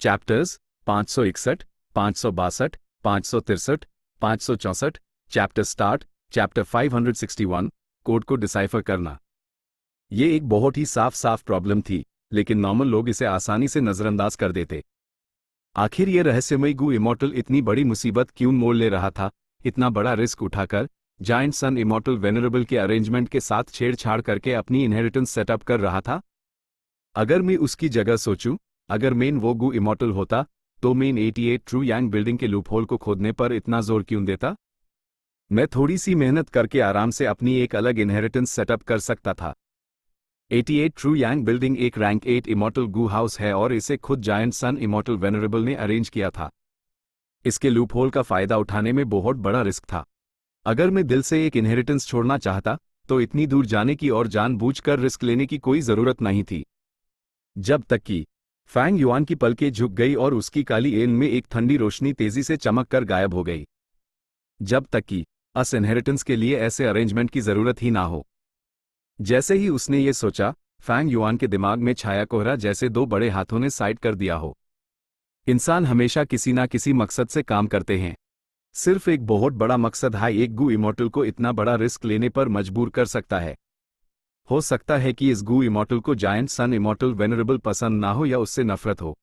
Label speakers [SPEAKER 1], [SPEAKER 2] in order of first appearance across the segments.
[SPEAKER 1] Chapters 561, 562, 563, 564, chapter start, chapter 561, code को decipher करना। ये एक बहुत ही साफ प्रॉब्लम थी, लेकिन नॉर्मल लोग इसे आसानी से नजरअंदाज कर देते। आखिर ये रहस्यमय गू इमॉर्टल इतनी बड़ी मुसीबत क्यों मोल ले रहा था, इतना बड़ा रिस्क उठाकर जायंट सन इमॉर्टल वेनरेबल के अरेंजमेंट के साथ छेड़छाड़ करके अपनी इनहेरिटेंस सेटअप कर रहा था। अगर मैं उसकी जगह सोचूं, अगर मेन वो गू इमॉर्टल होता तो मेन 88 ट्रू यांग बिल्डिंग के लूपहोल को खोदने पर इतना जोर क्यों देता? मैं थोड़ी सी मेहनत करके आराम से अपनी एक अलग इनहेरिटेंस सेटअप कर सकता था। 88 ट्रू यांग बिल्डिंग एक रैंक 8 इमॉर्टल गू हाउस है और इसे खुद जायंट सन इमॉर्टल वेनरेबल ने अरेंज किया था। इसके लूपहोल का फायदा उठाने में बहुत बड़ा रिस्क था। अगर मैं दिल से एक इनहेरिटेंस छोड़ना चाहता तो इतनी दूर जाने की और जानबूझकर रिस्क लेने की कोई जरूरत नहीं थी। जब तक कि फैंग युआन की पलकें झुक गई और उसकी काली एन में एक ठंडी रोशनी तेजी से चमक कर गायब हो गई। जब तक कि अस इनहेरिटेंस के लिए ऐसे अरेंजमेंट की जरूरत ही ना हो। जैसे ही उसने ये सोचा, फैंग युआन के दिमाग में छाया कोहरा जैसे दो बड़े हाथों ने साइड कर दिया हो। इंसान हमेशा किसी ना किसी मकसद से काम करते हैं। सिर्फ एक बहुत बड़ा मकसद हाई एक गू इमॉर्टल को इतना बड़ा रिस्क लेने पर मजबूर कर सकता है। हो सकता है कि इस गू इमॉर्टल को जायंट सन इमॉर्टल वेनरेबल पसंद ना हो या उससे नफरत हो,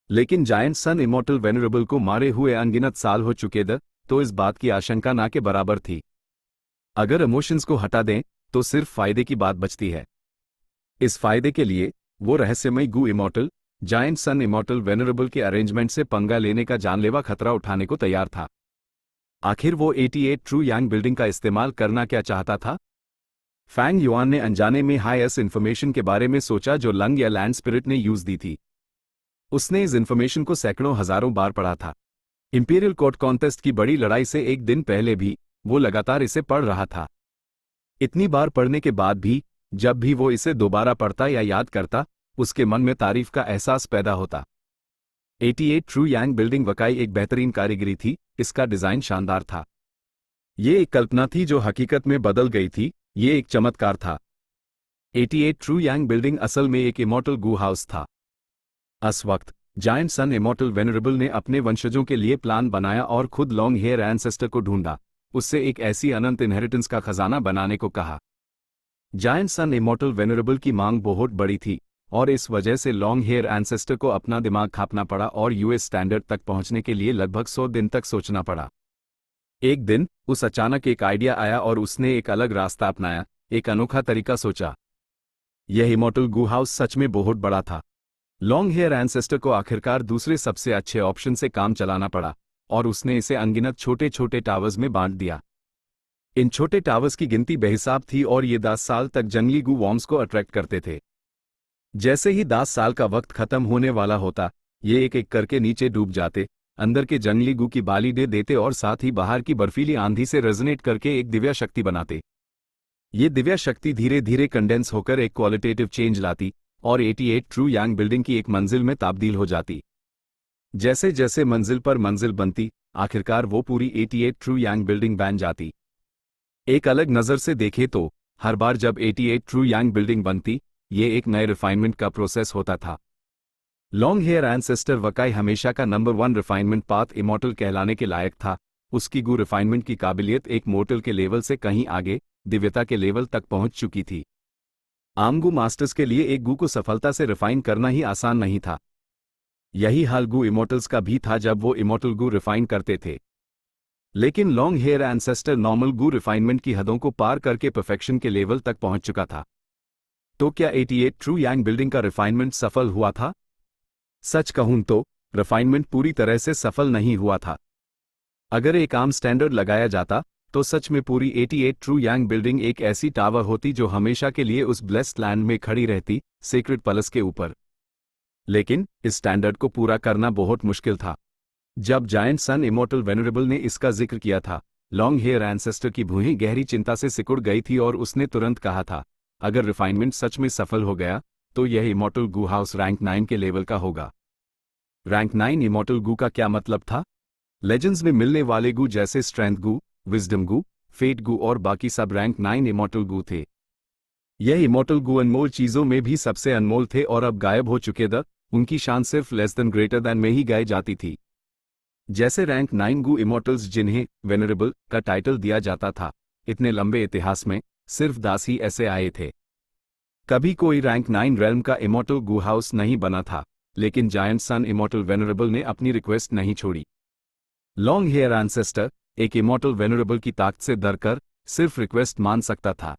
[SPEAKER 1] लेकिन जायंट सन इमॉर्टल वेनरेबल को मारे हुए अनगिनत साल हो चुके थे, तो इस बात की आशंका ना के बराबर थी। अगर इमोशंस को हटा दें तो सिर्फ फायदे की बात बचती है। इस फायदे के लिए वो रहस्यमय गू इमॉर्टल जायंट सन इमॉर्टल वेनरेबल के अरेंजमेंट से पंगा लेने का जानलेवा खतरा उठाने को तैयार था। आखिर वो 88 ट्रू यांग बिल्डिंग का इस्तेमाल करना क्या चाहता था? फैंग युआन ने अनजाने में हाईएस्ट इन्फॉर्मेशन के बारे में सोचा जो लंग या लैंड स्पिरिट ने यूज दी थी। उसने इस इन्फॉर्मेशन को सैकड़ों हजारों बार पढ़ा था। इंपीरियल कोर्ट कॉन्टेस्ट की बड़ी लड़ाई से एक दिन पहले भी वो लगातार इसे पढ़ रहा था। इतनी बार पढ़ने के बाद भी जब भी वो इसे दोबारा पढ़ता या याद करता, उसके मन में तारीफ का एहसास पैदा होता। 88 ट्रू यांग बिल्डिंग वाकई एक बेहतरीन कारीगरी थी। इसका डिजाइन शानदार था। ये एक कल्पना थी जो हकीकत में बदल गई थी। ये एक चमत्कार था। 88 ट्रू यांग बिल्डिंग असल में एक इमॉर्टल गू हाउस था। उस वक्त जायंट सन इमॉर्टल वेनरेबल ने अपने वंशजों के लिए प्लान बनाया और खुद लॉन्ग हेयर एंसेस्टर को ढूंढा, उससे एक ऐसी अनंत इनहेरिटेंस का खजाना बनाने को कहा। जायंट सन इमॉर्टल वेनरेबल की मांग बहुत बड़ी थी और इस वजह से लॉन्ग हेयर एंसेस्टर को अपना दिमाग खापना पड़ा और यूएस स्टैंडर्ड तक पहुंचने के लिए लगभग 100 दिन तक सोचना पड़ा। एक दिन उस अचानक एक आइडिया आया और उसने एक अलग रास्ता अपनाया, एक अनोखा तरीका सोचा। यह इमॉर्टल गू हाउस सच में बहुत बड़ा था। लॉन्ग हेयर एंसेस्टर को आखिरकार दूसरे सबसे अच्छे ऑप्शन से काम चलाना पड़ा और उसने इसे अनगिनत छोटे छोटे टावर्स में बांट दिया। इन छोटे टावर्स की गिनती बेहिसाब थी और ये 10 साल तक जंगली गू वॉर्म्स को अट्रैक्ट करते थे। जैसे ही 10 साल का वक्त खत्म होने वाला होता, ये एक एक करके नीचे डूब जाते, अंदर के जंगली गू की बाली दे देते और साथ ही बाहर की बर्फीली आंधी से रेजोनेट करके एक दिव्या शक्ति बनाते। ये दिव्या शक्ति धीरे धीरे कंडेंस होकर एक क्वालिटेटिव चेंज लाती और 88 ट्रू यांग बिल्डिंग की एक मंजिल में तब्दील हो जाती। जैसे जैसे मंजिल पर मंजिल बनती, आखिरकार वो पूरी 88 ट्रू यांग बिल्डिंग बन जाती। एक अलग नज़र से देखे तो हर बार जब 88 ट्रू यांग बिल्डिंग बनती, ये एक नए रिफाइनमेंट का प्रोसेस होता था। लॉन्ग हेयर एंसेस्टर वाकई हमेशा का नंबर 1 रिफाइनमेंट पाथ इमॉर्टल कहलाने के लायक था। उसकी गू रिफाइनमेंट की काबिलियत एक मोर्टल के लेवल से कहीं आगे दिव्यता के लेवल तक पहुंच चुकी थी। आम गू मास्टर्स के लिए एक गू को सफलता से रिफाइन करना ही आसान नहीं था। यही हाल गू इमॉर्टल्स का भी था जब वो इमॉर्टल गू रिफाइन करते थे। लेकिन लॉन्ग हेयर एंसेस्टर नॉर्मल गू रिफाइनमेंट की हदों को पार करके परफेक्शन के लेवल तक पहुंच चुका था। तो क्या 88 ट्रू यांग बिल्डिंग का रिफाइनमेंट सफल हुआ था? सच कहूं तो रिफाइनमेंट पूरी तरह से सफल नहीं हुआ था। अगर एक आम स्टैंडर्ड लगाया जाता तो सच में पूरी 88 ट्रू यांग बिल्डिंग एक ऐसी टावर होती जो हमेशा के लिए उस ब्लेस्ड लैंड में खड़ी रहती, सेक्रेड पैलेस के ऊपर। लेकिन इस स्टैंडर्ड को पूरा करना बहुत मुश्किल था। जब जायंट सन इमॉर्टल वेनरेबल ने इसका जिक्र किया था, लॉन्ग हेयर एंसेस्टर की भुहें गहरी चिंता से सिकुड़ गई थी और उसने तुरंत कहा था, अगर रिफाइनमेंट सच में सफल हो गया तो यह इमॉर्टल गू हाउस रैंक 9 के लेवल का होगा। रैंक 9 इमॉर्टल गू का क्या मतलब था? लेजेंड्स में मिलने वाले गू जैसे स्ट्रेंथ गू, विजडम गू, फेट गू और बाकी सब रैंक 9 इमॉर्टल गू थे। यह इमॉर्टल गू अनमोल चीजों में भी सबसे अनमोल थे और अब गायब हो चुके थे। उनकी शान सिर्फ लेस देन ग्रेटर देन में ही गाई जाती थी। जैसे रैंक 9 गू इमोर्टल्स जिन्हें वेनरेबल का टाइटल दिया जाता था, इतने लंबे इतिहास में सिर्फ 10 ही ऐसे आए थे। कभी कोई रैंक 9 रेल्म का इमोर्टल गू हाउस नहीं बना था, लेकिन जायंट सन इमोर्टल वेनरेबल ने अपनी रिक्वेस्ट नहीं छोड़ी। लॉन्ग हेयर एंसेस्टर एक इमोर्टल वेनरेबल की ताकत से डरकर सिर्फ रिक्वेस्ट मान सकता था।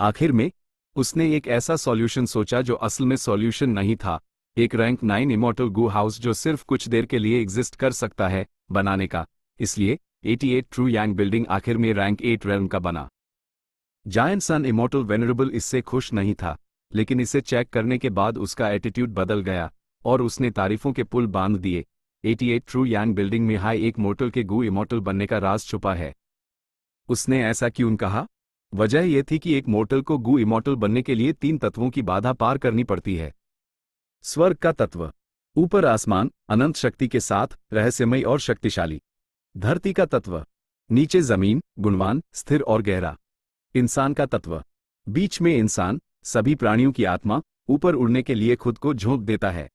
[SPEAKER 1] आखिर में उसने एक ऐसा सॉल्यूशन सोचा जो असल में सॉल्यूशन नहीं था, एक रैंक 9 इमोर्टल गू हाउस जो सिर्फ कुछ देर के लिए एग्जिस्ट कर सकता है बनाने का। इसलिए 88 ट्रू यांग बिल्डिंग आखिर में रैंक 8 रेल्म का बना। जायंट सन इमोर्टल वेनरेबल इससे खुश नहीं था, लेकिन इसे चेक करने के बाद उसका एटीट्यूड बदल गया और उसने तारीफों के पुल बांध दिए। 88 ट्रू यांग बिल्डिंग में हाई एक मोर्टल के गू इमोर्टल बनने का राज छुपा है। उसने ऐसा क्यों कहा? वजह यह थी कि एक मोर्टल को गू इमोर्टल बनने के लिए 3 तत्वों की बाधा पार करनी पड़ती है। स्वर्ग का तत्व, ऊपर आसमान अनंत शक्ति के साथ रहस्यमय और शक्तिशाली। धरती का तत्व, नीचे जमीन गुणवान स्थिर और गहरा। इंसान का तत्व, बीच में इंसान सभी प्राणियों की आत्मा, ऊपर उड़ने के लिए खुद को झोंक देता है।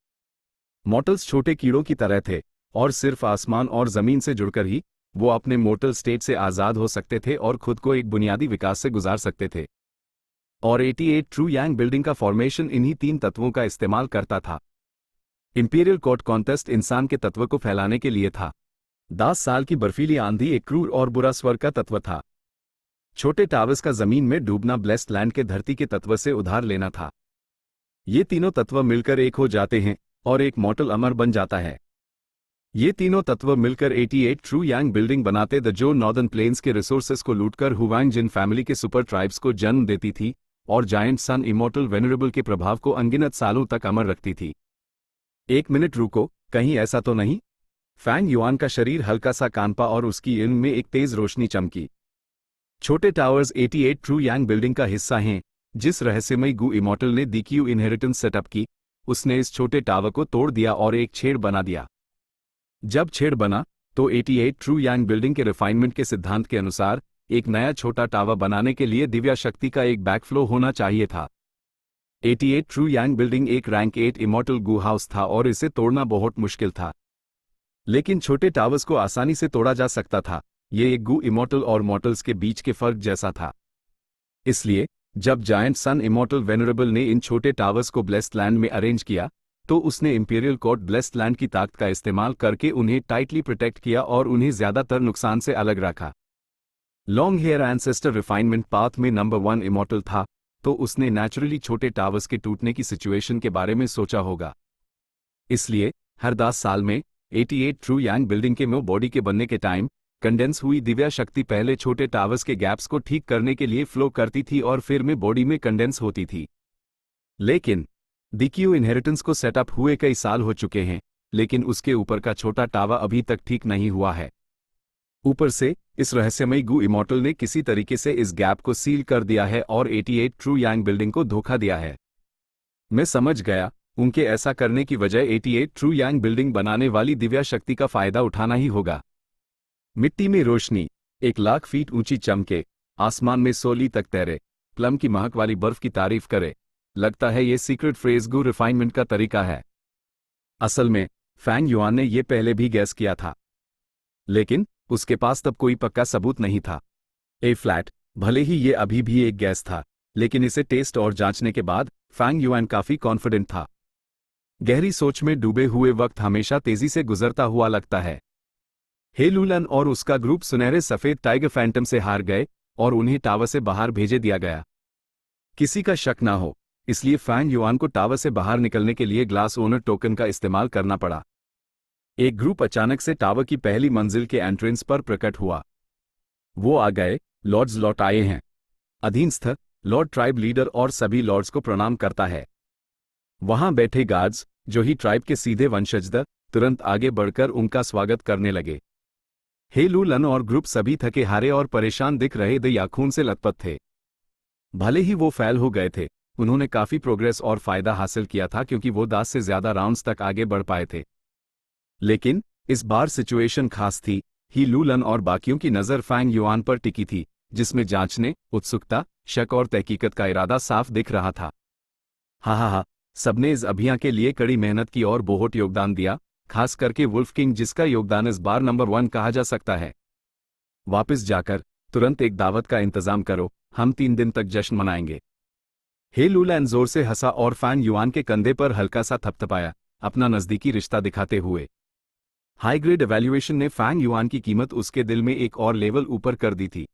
[SPEAKER 1] मॉर्टल्स छोटे कीड़ों की तरह थे और सिर्फ आसमान और जमीन से जुड़कर ही वो अपने मोर्टल स्टेट से आज़ाद हो सकते थे और खुद को एक बुनियादी विकास से गुजार सकते थे। और 88 ट्रू यांग बिल्डिंग का फॉर्मेशन इन्हीं 3 तत्वों का इस्तेमाल करता था। इंपीरियल कोर्ट कॉन्टेस्ट इंसान के तत्व को फैलाने के लिए था। 10 साल की बर्फीली आंधी एक क्रूर और बुरा स्वर्ग का तत्व था। छोटे टावर्स का जमीन में डूबना ब्लेस्ड लैंड के धरती के तत्व से उधार लेना था। ये तीनों तत्व मिलकर एक हो जाते हैं और एक मॉर्टल अमर बन जाता है। ये तीनों तत्व मिलकर 88 ट्रू यांग बिल्डिंग बनाते द जो नॉर्दर्न प्लेन्स के रिसोर्सेस को लूटकर हुवांग जिन फैमिली के सुपर ट्राइब्स को जन्म देती थी और जायंट सन इमोर्टल वेनरेबल के प्रभाव को अनगिनत सालों तक अमर रखती थी। एक मिनट रुको, कहीं ऐसा तो नहीं? फैंग युआन का शरीर हल्का सा कांपा और उसकी इल्म में एक तेज रोशनी चमकी। छोटे टावर्स 88 ट्रू यांग बिल्डिंग का हिस्सा हैं। जिस रहस्यमय गू इमोर्टल ने डीक्यू इनहेरिटेंस सेटअप की, उसने इस छोटे टावर को तोड़ दिया और एक छेड़ बना दिया। जब छेड़ बना तो 88 ट्रू यांग बिल्डिंग के रिफाइनमेंट के सिद्धांत के अनुसार एक नया छोटा टावर बनाने के लिए दिव्या शक्ति का एक बैकफ्लो होना चाहिए था। 88 ट्रू यांग बिल्डिंग एक रैंक 8 इमोर्टल गू हाउस था और इसे तोड़ना बहुत मुश्किल था, लेकिन छोटे टावर्स को आसानी से तोड़ा जा सकता था। ये एक गू इमोर्टल और मॉर्टल्स के बीच के फर्क जैसा था। इसलिए जब जायंट सन इमोर्टल वेनरेबल ने इन छोटे टावर्स को ब्लेस्ड लैंड में अरेंज किया, तो उसने इंपीरियल कोर्ट ब्लेस्ड लैंड की ताकत का इस्तेमाल करके उन्हें टाइटली प्रोटेक्ट किया और उन्हें ज्यादातर नुकसान से अलग रखा। Long hair ancestor refinement path में नंबर 1 इमोर्टल था, तो उसने नेचुरली छोटे टावर्स के टूटने की सिचुएशन के बारे में सोचा होगा। इसलिए हर 10 साल में 88 ट्रू यांग बिल्डिंग के में बॉडी के बनने के टाइम कंडेंस हुई दिव्या शक्ति पहले छोटे टावर्स के गैप्स को ठीक करने के लिए फ्लो करती थी और फिर में बॉडी में कंडेंस होती थी। लेकिन डीक्यू इनहेरिटेंस को सेटअप हुए कई साल हो चुके हैं, लेकिन उसके ऊपर का छोटा टावर अभी तक ठीक नहीं हुआ है। ऊपर से इस रहस्यमय गू इमोर्टल ने किसी तरीके से इस गैप को सील कर दिया है और 88 ट्रू यांग बिल्डिंग को धोखा दिया है। मैं समझ गया, उनके ऐसा करने की वजह 88 ट्रू यांग बिल्डिंग बनाने वाली दिव्या शक्ति का फायदा उठाना ही होगा। मिट्टी में रोशनी 1 लाख फीट ऊंची चमके, आसमान में सोली तक तैरे, प्लम की महक वाली बर्फ की तारीफ करे। लगता है ये सीक्रेट फ्रेज गू रिफाइनमेंट का तरीका है। असल में फैंग युआन ने ये पहले भी गैस किया था, लेकिन उसके पास तब कोई पक्का सबूत नहीं था। ए फ्लैट, भले ही ये अभी भी एक गैस था, लेकिन इसे टेस्ट और जांचने के बाद फैंग युआन काफी कॉन्फिडेंट था। गहरी सोच में डूबे हुए वक्त हमेशा तेजी से गुजरता हुआ लगता है। हे लूलन और उसका ग्रुप सुनहरे सफेद टाइगर फैंटम से हार गए और उन्हें टावर से बाहर भेजे दिया गया। किसी का शक ना हो, इसलिए फैंग युआन को टावर से बाहर निकलने के लिए ग्लास ओनर टोकन का इस्तेमाल करना पड़ा। एक ग्रुप अचानक से टावर की पहली मंजिल के एंट्रेंस पर प्रकट हुआ। वो आ गए, लॉर्ड्स लौट आए हैं। अधीनस्थ लॉर्ड ट्राइब लीडर और सभी लॉर्ड्स को प्रणाम करता है। वहां बैठे गार्ड्स, जो ही ट्राइब के सीधे वंशज द, तुरंत आगे बढ़कर उनका स्वागत करने लगे। हे लूलन और ग्रुप सभी थके हारे और परेशान दिख रहे द या खून से लथपथ थे। भले ही वो फेल हो गए थे, उन्होंने काफी प्रोग्रेस और फायदा हासिल किया था क्योंकि वो 10 से ज्यादा राउंड्स तक आगे बढ़ पाए थे। लेकिन इस बार सिचुएशन खास थी। ही लूलन और बाकियों की नजर फैंग युआन पर टिकी थी, जिसमें जांचने, उत्सुकता, शक और तहकीकत का इरादा साफ दिख रहा था। हा, सबने इस अभियान के लिए कड़ी मेहनत की और बहुत योगदान दिया, खास करके वुल्फ किंग, जिसका योगदान इस बार नंबर 1 कहा जा सकता है। वापस जाकर तुरंत एक दावत का इंतजाम करो, हम 3 दिन तक जश्न मनाएंगे। हे लुलैन जोर से हंसा और फैंग युआन के कंधे पर हल्का सा थपथपाया, अपना नजदीकी रिश्ता दिखाते हुए। हाई ग्रेड एवैल्यूएशन ने फैंग युआन की कीमत उसके दिल में एक और लेवल ऊपर कर दी थी।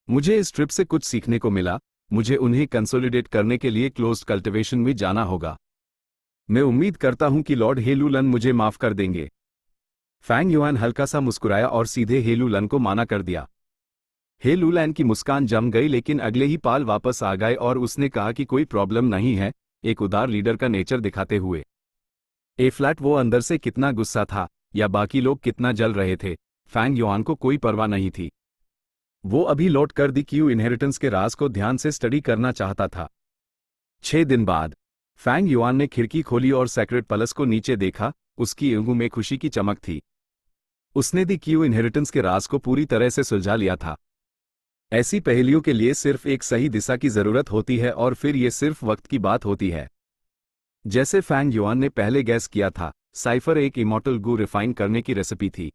[SPEAKER 1] मुझे इस ट्रिप से कुछ सीखने को मिला, मुझे उन्हें कंसोलिडेट करने के लिए क्लोज्ड कल्टीवेशन में जाना होगा। मैं उम्मीद करता हूं कि लॉर्ड हे लुलन मुझे माफ कर देंगे। फैंग युआन हल्का सा मुस्कुराया और सीधे हे लुलन को माना कर दिया। हे लुलन की मुस्कान जम गई, लेकिन अगले ही पाल वापस आ गए और उसने कहा कि कोई प्रॉब्लम नहीं है, एक उदार लीडर का नेचर दिखाते हुए। ए फ्लैट वो अंदर से कितना गुस्सा था या बाकी लोग कितना जल रहे थे, फैंग युआन को कोई परवाह नहीं थी। वो अभी लौट कर दी क्यू इनहेरिटेंस के राज को ध्यान से स्टडी करना चाहता था। 6 दिन बाद फैंग युआन ने खिड़की खोली और सेक्रेट पैलेस को नीचे देखा, उसकी आंखों में खुशी की चमक थी। उसने दी क्यू इनहेरिटेंस के राज को पूरी तरह से सुलझा लिया था। ऐसी पहेलियों के लिए सिर्फ एक सही दिशा की जरूरत होती है और फिर ये सिर्फ वक्त की बात होती है। जैसे फैंग युआन ने पहले गैस किया था, साइफर एक इमॉर्टल गू रिफाइन करने की रेसिपी थी।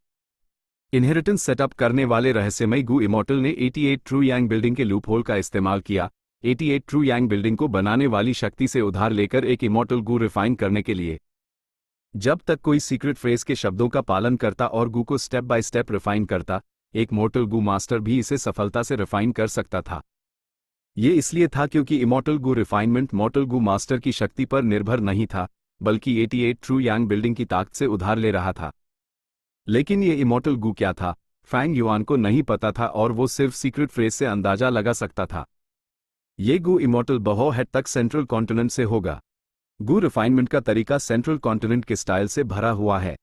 [SPEAKER 1] इनहेरिटेंस सेटअप करने वाले रहस्यमय गू इमॉर्टल ने 88 ट्रू यांग बिल्डिंग के लूपहोल का इस्तेमाल किया, 88 ट्रू यांग बिल्डिंग को बनाने वाली शक्ति से उधार लेकर एक इमॉर्टल गू रिफाइन करने के लिए। जब तक कोई सीक्रेट फ्रेज के शब्दों का पालन करता और गू को स्टेप बाय स्टेप रिफाइन करता, एक मॉर्टल गू मास्टर भी इसे सफलता से रिफाइन कर सकता था। ये इसलिए था क्योंकि इमॉर्टल गू रिफाइनमेंट मॉर्टल गू मास्टर की शक्ति पर निर्भर नहीं था, बल्कि 88 ट्रू यांग बिल्डिंग की ताकत से उधार ले रहा था। लेकिन ये इमॉर्टल गू क्या था, फैंग युआन को नहीं पता था और वो सिर्फ सीक्रेट फ्रेज से अंदाजा लगा सकता था। ये गू इमॉर्टल बहुत हद तक सेंट्रल कॉन्टिनेंट से होगा। गू रिफाइनमेंट का तरीका सेंट्रल कॉन्टिनेंट के स्टाइल से भरा हुआ है।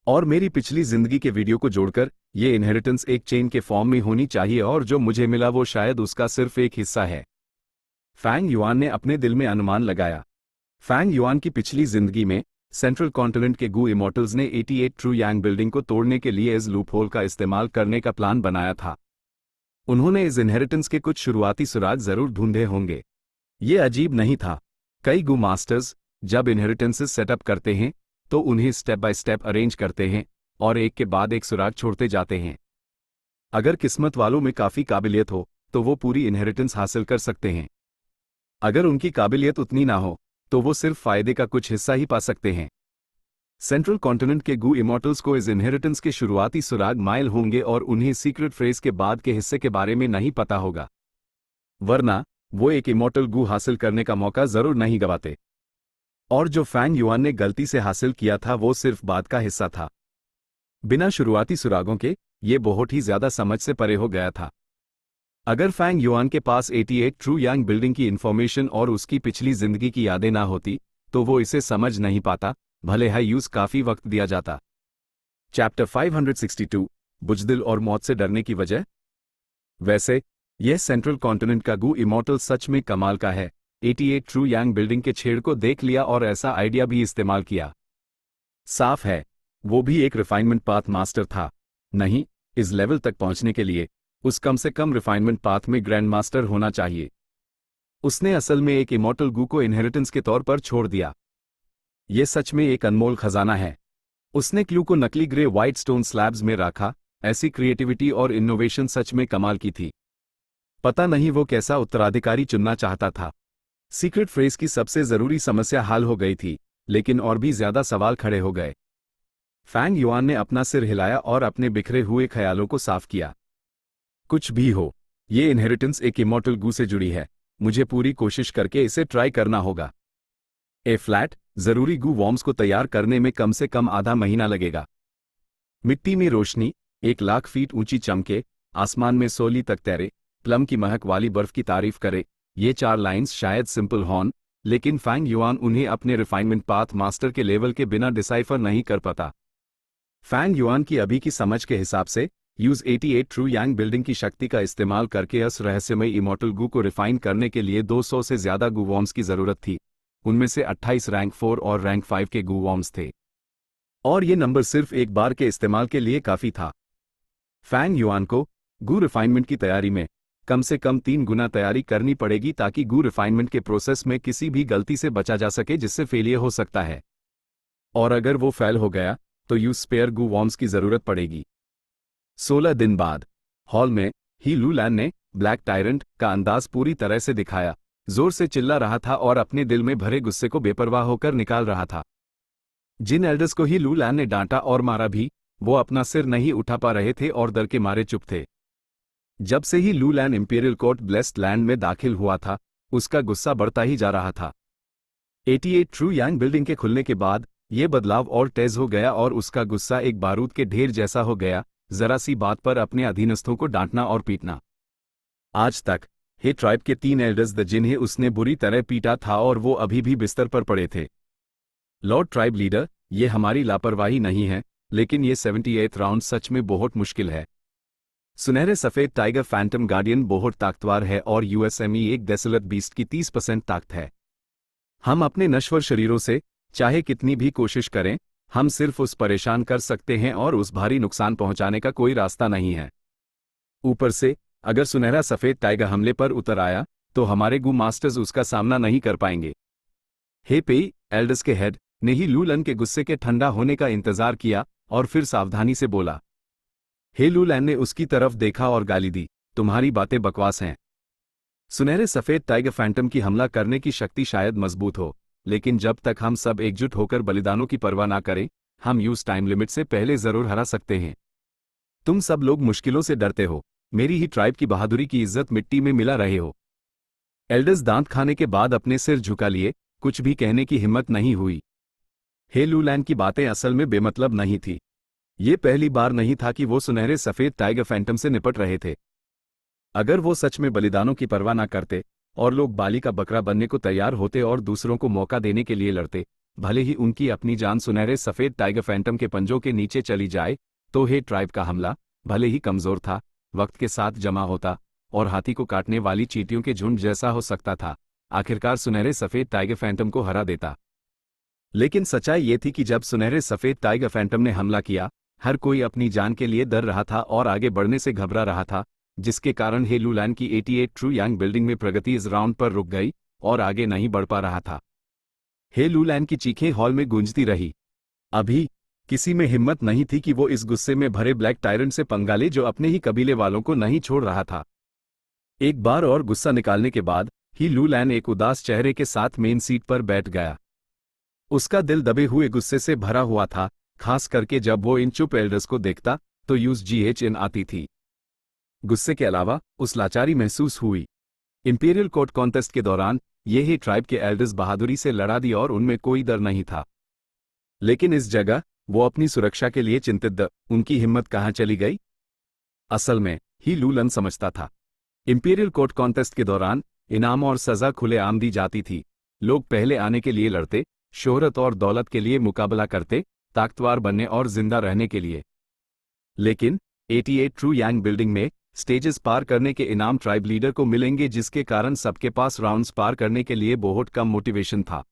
[SPEAKER 1] और मेरी पिछली जिंदगी के वीडियो को जोड़कर ये इनहेरिटेंस एक चेन के फॉर्म में होनी चाहिए और जो मुझे मिला वो शायद उसका सिर्फ एक हिस्सा है। फैंग युआन ने अपने दिल में अनुमान लगाया। फैंग युआन की पिछली जिंदगी में सेंट्रल कॉन्टिनेंट के गू इमॉर्टल्स ने 88 ट्रू यांग बिल्डिंग को तोड़ने के लिए इस लूपहोल का इस्तेमाल करने का प्लान बनाया था। उन्होंने इस इनहेरिटेंस के कुछ शुरुआती सुराग जरूर ढूंढे होंगे। ये अजीब नहीं था। कई गू मास्टर्स जब इनहेरिटेंसेस सेटअप करते हैं तो उन्हें स्टेप बाय स्टेप अरेंज करते हैं और एक के बाद एक सुराग छोड़ते जाते हैं। अगर किस्मत वालों में काफी काबिलियत हो तो वो पूरी इनहेरिटेंस हासिल कर सकते हैं। अगर उनकी काबिलियत उतनी ना हो तो वो सिर्फ फायदे का कुछ हिस्सा ही पा सकते हैं। सेंट्रल कॉन्टिनेंट के गू इमॉर्टल्स को इस इनहेरिटेंस के शुरुआती सुराग माइल होंगे और उन्हें सीक्रेट फ्रेज के बाद के हिस्से के बारे में नहीं पता होगा, वरना वो एक इमॉर्टल गू हासिल करने का मौका जरूर नहीं गवाते। और जो फैंग युआन ने गलती से हासिल किया था वो सिर्फ बाद का हिस्सा था। बिना शुरुआती सुरागों के ये बहुत ही ज्यादा समझ से परे हो गया था। अगर फैंग युआन के पास 88 ट्रू यांग बिल्डिंग की इंफॉर्मेशन और उसकी पिछली जिंदगी की यादें ना होती तो वो इसे समझ नहीं पाता, भले ही यूज काफी वक्त दिया जाता। चैप्टर 562 बुजदिल और मौत से डरने की वजह। वैसे यह सेंट्रल कॉन्टिनेंट का गू इमॉर्टल सच में कमाल का है। 88 ट्रू यांग बिल्डिंग के छेड़ को देख लिया और ऐसा आइडिया भी इस्तेमाल किया। साफ है वो भी एक रिफाइनमेंट पाथ मास्टर था। नहीं, इस लेवल तक पहुंचने के लिए उस कम से कम रिफाइनमेंट पाथ में ग्रैंड मास्टर होना चाहिए। उसने असल में एक इमॉर्टल गू को इनहेरिटेंस के तौर पर छोड़ दिया। ये सच में एक अनमोल खजाना है। उसने क्लू को नकली ग्रे व्हाइट स्टोन स्लैब्स में रखा। ऐसी क्रिएटिविटी और इनोवेशन सच में कमाल की थी। पता नहीं वो कैसा उत्तराधिकारी चुनना चाहता था। सीक्रेट फ्रेज की सबसे जरूरी समस्या हल हो गई थी, लेकिन और भी ज्यादा सवाल खड़े हो गए। फैंग युआन ने अपना सिर हिलाया और अपने बिखरे हुए ख्यालों को साफ किया। कुछ भी हो, ये इनहेरिटेंस एक इमॉर्टल गू से जुड़ी है। मुझे पूरी कोशिश करके इसे ट्राई करना होगा। ए फ्लैट जरूरी गू वॉर्म्स को तैयार करने में कम से कम आधा महीना लगेगा। मिट्टी में रोशनी 1 लाख फीट ऊंची चमके, आसमान में सोली तक तैरे, प्लम की महक वाली बर्फ की तारीफ करे। ये 4 लाइंस शायद सिंपल हों, लेकिन फैंग युआन उन्हें अपने रिफाइनमेंट पाथ मास्टर के लेवल के बिना डिसाइफर नहीं कर पाता। फैंग युआन की अभी की समझ के हिसाब से यूज 88 ट्रू यांग बिल्डिंग की शक्ति का इस्तेमाल करके इस रहस्यमय इमॉर्टल गू को रिफाइन करने के लिए 200 से ज्यादा गू वॉर्म्स की जरूरत थी। उनमें से 28 रैंक 4 और रैंक 5 के गू वॉर्म्स थे, और ये नंबर सिर्फ एक बार के इस्तेमाल के लिए काफी था। फैंग युआन को गू रिफाइनमेंट की तैयारी में कम से कम 3 गुना तैयारी करनी पड़ेगी ताकि गू रिफाइनमेंट के प्रोसेस में किसी भी गलती से बचा जा सके जिससे फेलियर हो सकता है। और अगर वो फेल हो गया तो यूज स्पेयर गू वॉर्म्स की जरूरत पड़ेगी। 16 दिन बाद हॉल में ही लू लैन ने ब्लैक टायरेंट का अंदाज पूरी तरह से दिखाया, जोर से चिल्ला रहा था और अपने दिल में भरे गुस्से को बेपरवाह होकर निकाल रहा था। जिन एल्डर्स को ही लू लैन ने डांटा और मारा भी, वो अपना सिर नहीं उठा पा रहे थे और डर के मारे चुप थे। जब से ही लू लैन इंपीरियल कोर्ट ब्लेस्ड लैंड में दाखिल हुआ था, उसका गुस्सा बढ़ता ही जा रहा था। 88 ट्रू यांग बिल्डिंग के खुलने के बाद ये बदलाव और तेज हो गया और उसका गुस्सा एक बारूद के ढेर जैसा हो गया, जरा सी बात पर अपने अधीनस्थों को डांटना और पीटना। आज तक हे ट्राइब के 3 एल्डर्स जिन्हें उसने बुरी तरह पीटा था और वो अभी भी बिस्तर पर पड़े थे। लॉर्ड ट्राइब लीडर, ये हमारी लापरवाही नहीं है, लेकिन ये 78th राउंड सच में बहुत मुश्किल है। सुनहरे सफेद टाइगर फैंटम गार्डियन बहुत ताकतवर है और यूएसएमई एक डेसोलेट बीस्ट की 30% ताकत है। हम अपने नश्वर शरीरों से चाहे कितनी भी कोशिश करें, हम सिर्फ उस परेशान कर सकते हैं और उस भारी नुकसान पहुंचाने का कोई रास्ता नहीं है। ऊपर से अगर सुनहरा सफेद टाइगर हमले पर उतर आया तो हमारे गू मास्टर्स उसका सामना नहीं कर पाएंगे। हे पेई, एल्डर्स के हेड ने ही लू लैन के गुस्से के ठंडा होने का इंतजार किया और फिर सावधानी से बोला। हे लू लैन ने उसकी तरफ देखा और गाली दी, तुम्हारी बातें बकवास हैं। सुनहरे सफेद टाइगर फैंटम की हमला करने की शक्ति शायद मजबूत हो, लेकिन जब तक हम सब एकजुट होकर बलिदानों की परवाह ना करें, हम यूज टाइम लिमिट से पहले जरूर हरा सकते हैं। तुम सब लोग मुश्किलों से डरते हो, मेरी ही ट्राइब की बहादुरी की इज्जत मिट्टी में मिला रहे हो। एल्डर्स दांत खाने के बाद अपने सिर झुका लिए, कुछ भी कहने की हिम्मत नहीं हुई। हे लू लैन की बातें असल में बेमतलब नहीं थी। ये पहली बार नहीं था कि वो सुनहरे सफेद टाइगर फैंटम से निपट रहे थे। अगर वो सच में बलिदानों की परवाह ना करते और लोग बाली का बकरा बनने को तैयार होते और दूसरों को मौका देने के लिए लड़ते, भले ही उनकी अपनी जान सुनहरे सफेद टाइगर फैंटम के पंजों के नीचे चली जाए, तो हे ट्राइब का हमला भले ही कमजोर था, वक्त के साथ जमा होता और हाथी को काटने वाली चींटियों के झुंड जैसा हो सकता था, आखिरकार सुनहरे सफेद टाइगर फैंटम को हरा देता। लेकिन सच्चाई ये थी कि जब सुनहरे सफेद टाइगर फैंटम ने हमला किया, हर कोई अपनी जान के लिए डर रहा था और आगे बढ़ने से घबरा रहा था, जिसके कारण हे लू लैन की 88 ट्रू यांग बिल्डिंग में प्रगति इस राउंड पर रुक गई और आगे नहीं बढ़ पा रहा था। हे लू लैन की चीखें हॉल में गूंजती रही। अभी किसी में हिम्मत नहीं थी कि वो इस गुस्से में भरे ब्लैक टायरेंट से पंगा ले जो अपने ही कबीले वालों को नहीं छोड़ रहा था। एक बार और गुस्सा निकालने के बाद ही लू लैन एक उदास चेहरे के साथ मेन सीट पर बैठ गया। उसका दिल दबे हुए गुस्से से भरा हुआ था, खास करके जब वो इन चुप एल्डर्स को देखता तो यूज GHN आती थी। गुस्से के अलावा उस लाचारी महसूस हुई। इंपीरियल कोर्ट कॉन्टेस्ट के दौरान ये ही ट्राइब के एल्डर्स बहादुरी से लड़ा दी और उनमें कोई डर नहीं था, लेकिन इस जगह वो अपनी सुरक्षा के लिए चिंतित उनकी हिम्मत कहाँ चली गई? असल में ही लू लैन समझता था, इंपीरियल कोर्ट कॉन्टेस्ट के दौरान इनाम और सजा खुलेआम दी जाती थी। लोग पहले आने के लिए लड़ते, शोहरत और दौलत के लिए मुकाबला करते, ताकतवर बनने और जिंदा रहने के लिए। लेकिन 88 ट्रू यांग बिल्डिंग में स्टेजेस पार करने के इनाम ट्राइब लीडर को मिलेंगे, जिसके कारण सबके पास राउंड्स पार करने के लिए बहुत कम मोटिवेशन था।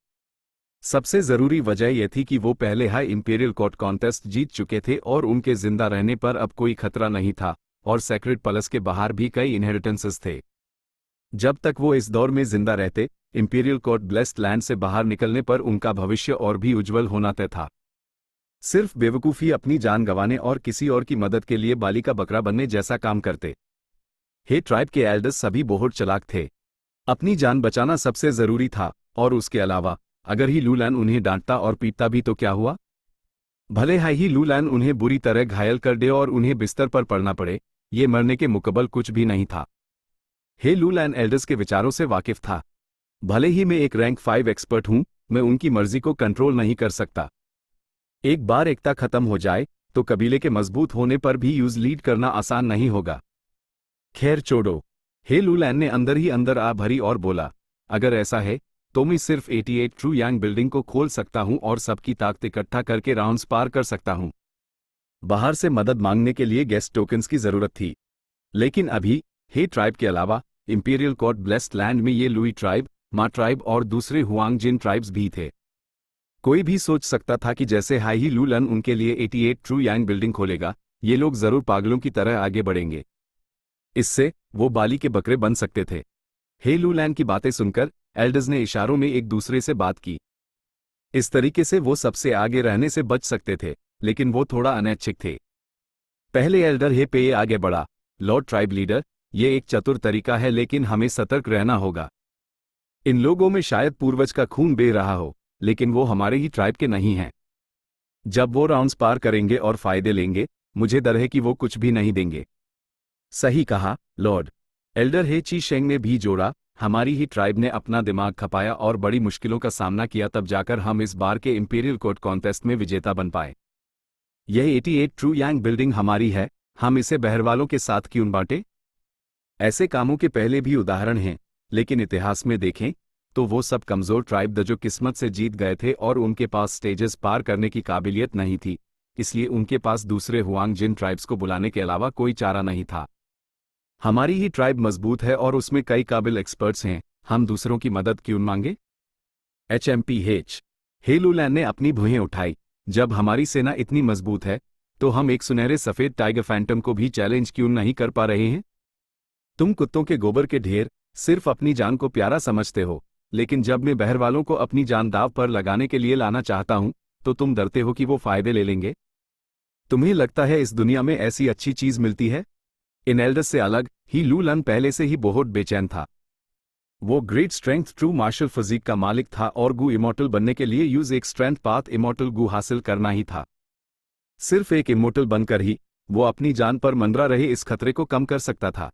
[SPEAKER 1] सबसे जरूरी वजह यह थी कि वो पहले हाई इंपीरियल कोर्ट कॉन्टेस्ट जीत चुके थे और उनके जिंदा रहने पर अब कोई खतरा नहीं था, और सेक्रेट पैलेस के बाहर भी कई इनहेरिटेंसेस थे। जब तक वो इस दौर में जिंदा रहते, इंपीरियल कोर्ट ब्लेस्ड लैंड से बाहर निकलने पर उनका भविष्य और भी उज्जवल होना तय था। सिर्फ बेवकूफ़ी अपनी जान गंवाने और किसी और की मदद के लिए बाली का बकरा बनने जैसा काम करते। हे ट्राइब के एल्डर्स सभी बहुत चालाक थे। अपनी जान बचाना सबसे जरूरी था, और उसके अलावा अगर ही लू लैन उन्हें डांटता और पीटता भी तो क्या हुआ? भले ही लू लैन उन्हें बुरी तरह घायल कर दे और उन्हें बिस्तर पर पड़ना पड़े, ये मरने के मुकबल कुछ भी नहीं था। हे लू लैन एल्डर्स के विचारों से वाकिफ था। भले ही मैं एक रैंक 5 एक्सपर्ट हूं, मैं उनकी मर्जी को कंट्रोल नहीं कर सकता। एक बार एकता खत्म हो जाए तो कबीले के मजबूत होने पर भी यूज लीड करना आसान नहीं होगा। खैर छोड़ो, हे लू लैन ने अंदर ही अंदर आ भरी और बोला, अगर ऐसा है तो मैं सिर्फ 88 ट्रू यांग बिल्डिंग को खोल सकता हूं और सबकी ताकत इकट्ठा करके राउंड्स पार कर सकता हूं। बाहर से मदद मांगने के लिए गेस्ट टोकन्स की जरूरत थी, लेकिन अभी हे ट्राइब के अलावा इंपीरियल कोर्ट ब्लेस्ड लैंड में ये लुई ट्राइब, मा ट्राइब और दूसरे हुआंग जिन ट्राइब्स भी थे। कोई भी सोच सकता था कि जैसे ही लू लैन उनके लिए 88 ट्रू यांग बिल्डिंग खोलेगा, ये लोग जरूर पागलों की तरह आगे बढ़ेंगे। इससे वो बाली के बकरे बन सकते थे। हे लूलैन की बातें सुनकर एल्डर्स ने इशारों में एक दूसरे से बात की। इस तरीके से वो सबसे आगे रहने से बच सकते थे, लेकिन वो थोड़ा अनैच्छिक थे। पहले एल्डर हे पे आगे बढ़ा, लॉर्ड ट्राइब लीडर, ये एक चतुर तरीका है लेकिन हमें सतर्क रहना होगा। इन लोगों में शायद पूर्वज का खून बह रहा हो, लेकिन वो हमारे ही ट्राइब के नहीं हैं। जब वो राउंड्स पार करेंगे और फायदे लेंगे, मुझे डर है कि वो कुछ भी नहीं देंगे। सही कहा, लॉर्ड। एल्डर हे ची शेंग ने भी जोड़ा, हमारी ही ट्राइब ने अपना दिमाग खपाया और बड़ी मुश्किलों का सामना किया, तब जाकर हम इस बार के इंपीरियल कोर्ट कॉन्टेस्ट में विजेता बन पाए। यह 88 ट्रू यांग बिल्डिंग हमारी है, हम इसे बहरवालों के साथ क्यों बांटे? ऐसे कामों के पहले भी उदाहरण हैं, लेकिन इतिहास में देखें तो वो सब कमजोर ट्राइब जो किस्मत से जीत गए थे और उनके पास स्टेजेस पार करने की काबिलियत नहीं थी, इसलिए उनके पास दूसरे हुआंग जिन ट्राइब्स को बुलाने के अलावा कोई चारा नहीं था। हमारी ही ट्राइब मजबूत है और उसमें कई काबिल एक्सपर्ट्स हैं, हम दूसरों की मदद क्यों मांगे? HMPH हे लूलैन ने अपनी भुएं उठाई, जब हमारी सेना इतनी मजबूत है तो हम एक सुनहरे सफेद टाइगर फैंटम को भी चैलेंज क्यों नहीं कर पा रहे हैं? तुम कुत्तों के गोबर के ढेर सिर्फ अपनी जान को प्यारा समझते हो, लेकिन जब मैं बहरवालों को अपनी जान दांव पर लगाने के लिए लाना चाहता हूं तो तुम डरते हो कि वो फायदे ले लेंगे। तुम्हें लगता है इस दुनिया में ऐसी अच्छी चीज मिलती है? इन एल्डर्स से अलग ही लूलन पहले से ही बहुत बेचैन था। वो great strength true martial physique का मालिक था और गु इमोर्टल बनने के लिए यूज एक स्ट्रेंथ पाथ इमोर्टल गु हासिल करना ही था। सिर्फ एक इमोर्टल बनकर ही वो अपनी जान पर मंडरा रहे इस खतरे को कम कर सकता था।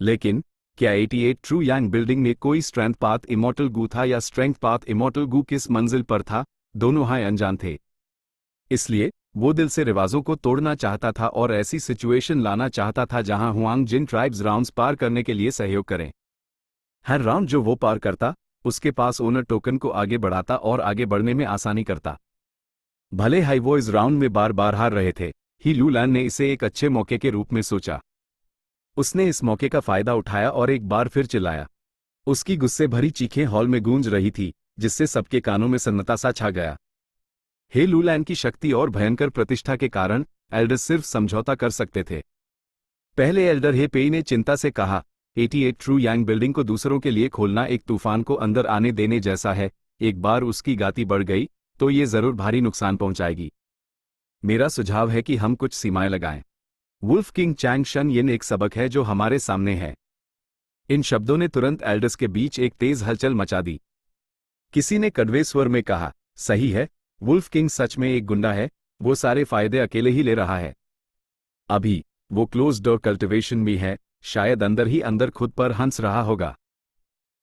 [SPEAKER 1] लेकिन क्या 88 ट्रू यांग बिल्डिंग में कोई स्ट्रेंथ पाथ इमोर्टल गु था या स्ट्रेंथ पाथ इमोर्टल गु किस मंजिल पर था? दोनों हाय अनजान थे। इसलिए वो दिल से रिवाजों को तोड़ना चाहता था और ऐसी सिचुएशन लाना चाहता था जहां हुआंग जिन ट्राइब्स राउंड्स पार करने के लिए सहयोग करें। हर राउंड जो वो पार करता, उसके पास ओनर टोकन को आगे बढ़ाता और आगे बढ़ने में आसानी करता। भले हाई वो इस राउंड में बार बार हार रहे थे, ही लूलैन ने इसे एक अच्छे मौके के रूप में सोचा। उसने इस मौके का फायदा उठाया और एक बार फिर चिल्लाया। उसकी गुस्से भरी चीखें हॉल में गूंज रही थी, जिससे सबके कानों में सन्नाटा सा छा गया। हे लूलैन की शक्ति और भयंकर प्रतिष्ठा के कारण एल्डर्स सिर्फ समझौता कर सकते थे। पहले एल्डर हे पेई ने चिंता से कहा, 88 ट्रू यांग बिल्डिंग को दूसरों के लिए खोलना एक तूफान को अंदर आने देने जैसा है, एक बार उसकी गति बढ़ गई तो ये जरूर भारी नुकसान पहुंचाएगी। मेरा सुझाव है कि हम कुछ सीमाएं लगाएं। वुल्फ किंग चैंग शन यिन एक सबक है जो हमारे सामने है। इन शब्दों ने तुरंत एल्डर्स के बीच एक तेज हलचल मचा दी। किसी ने कड़वे स्वर में कहा, सही है, वुल्फ किंग सच में एक गुंडा है, वो सारे फायदे अकेले ही ले रहा है। अभी वो क्लोज डोर कल्टिवेशन में है, शायद अंदर ही अंदर खुद पर हंस रहा होगा।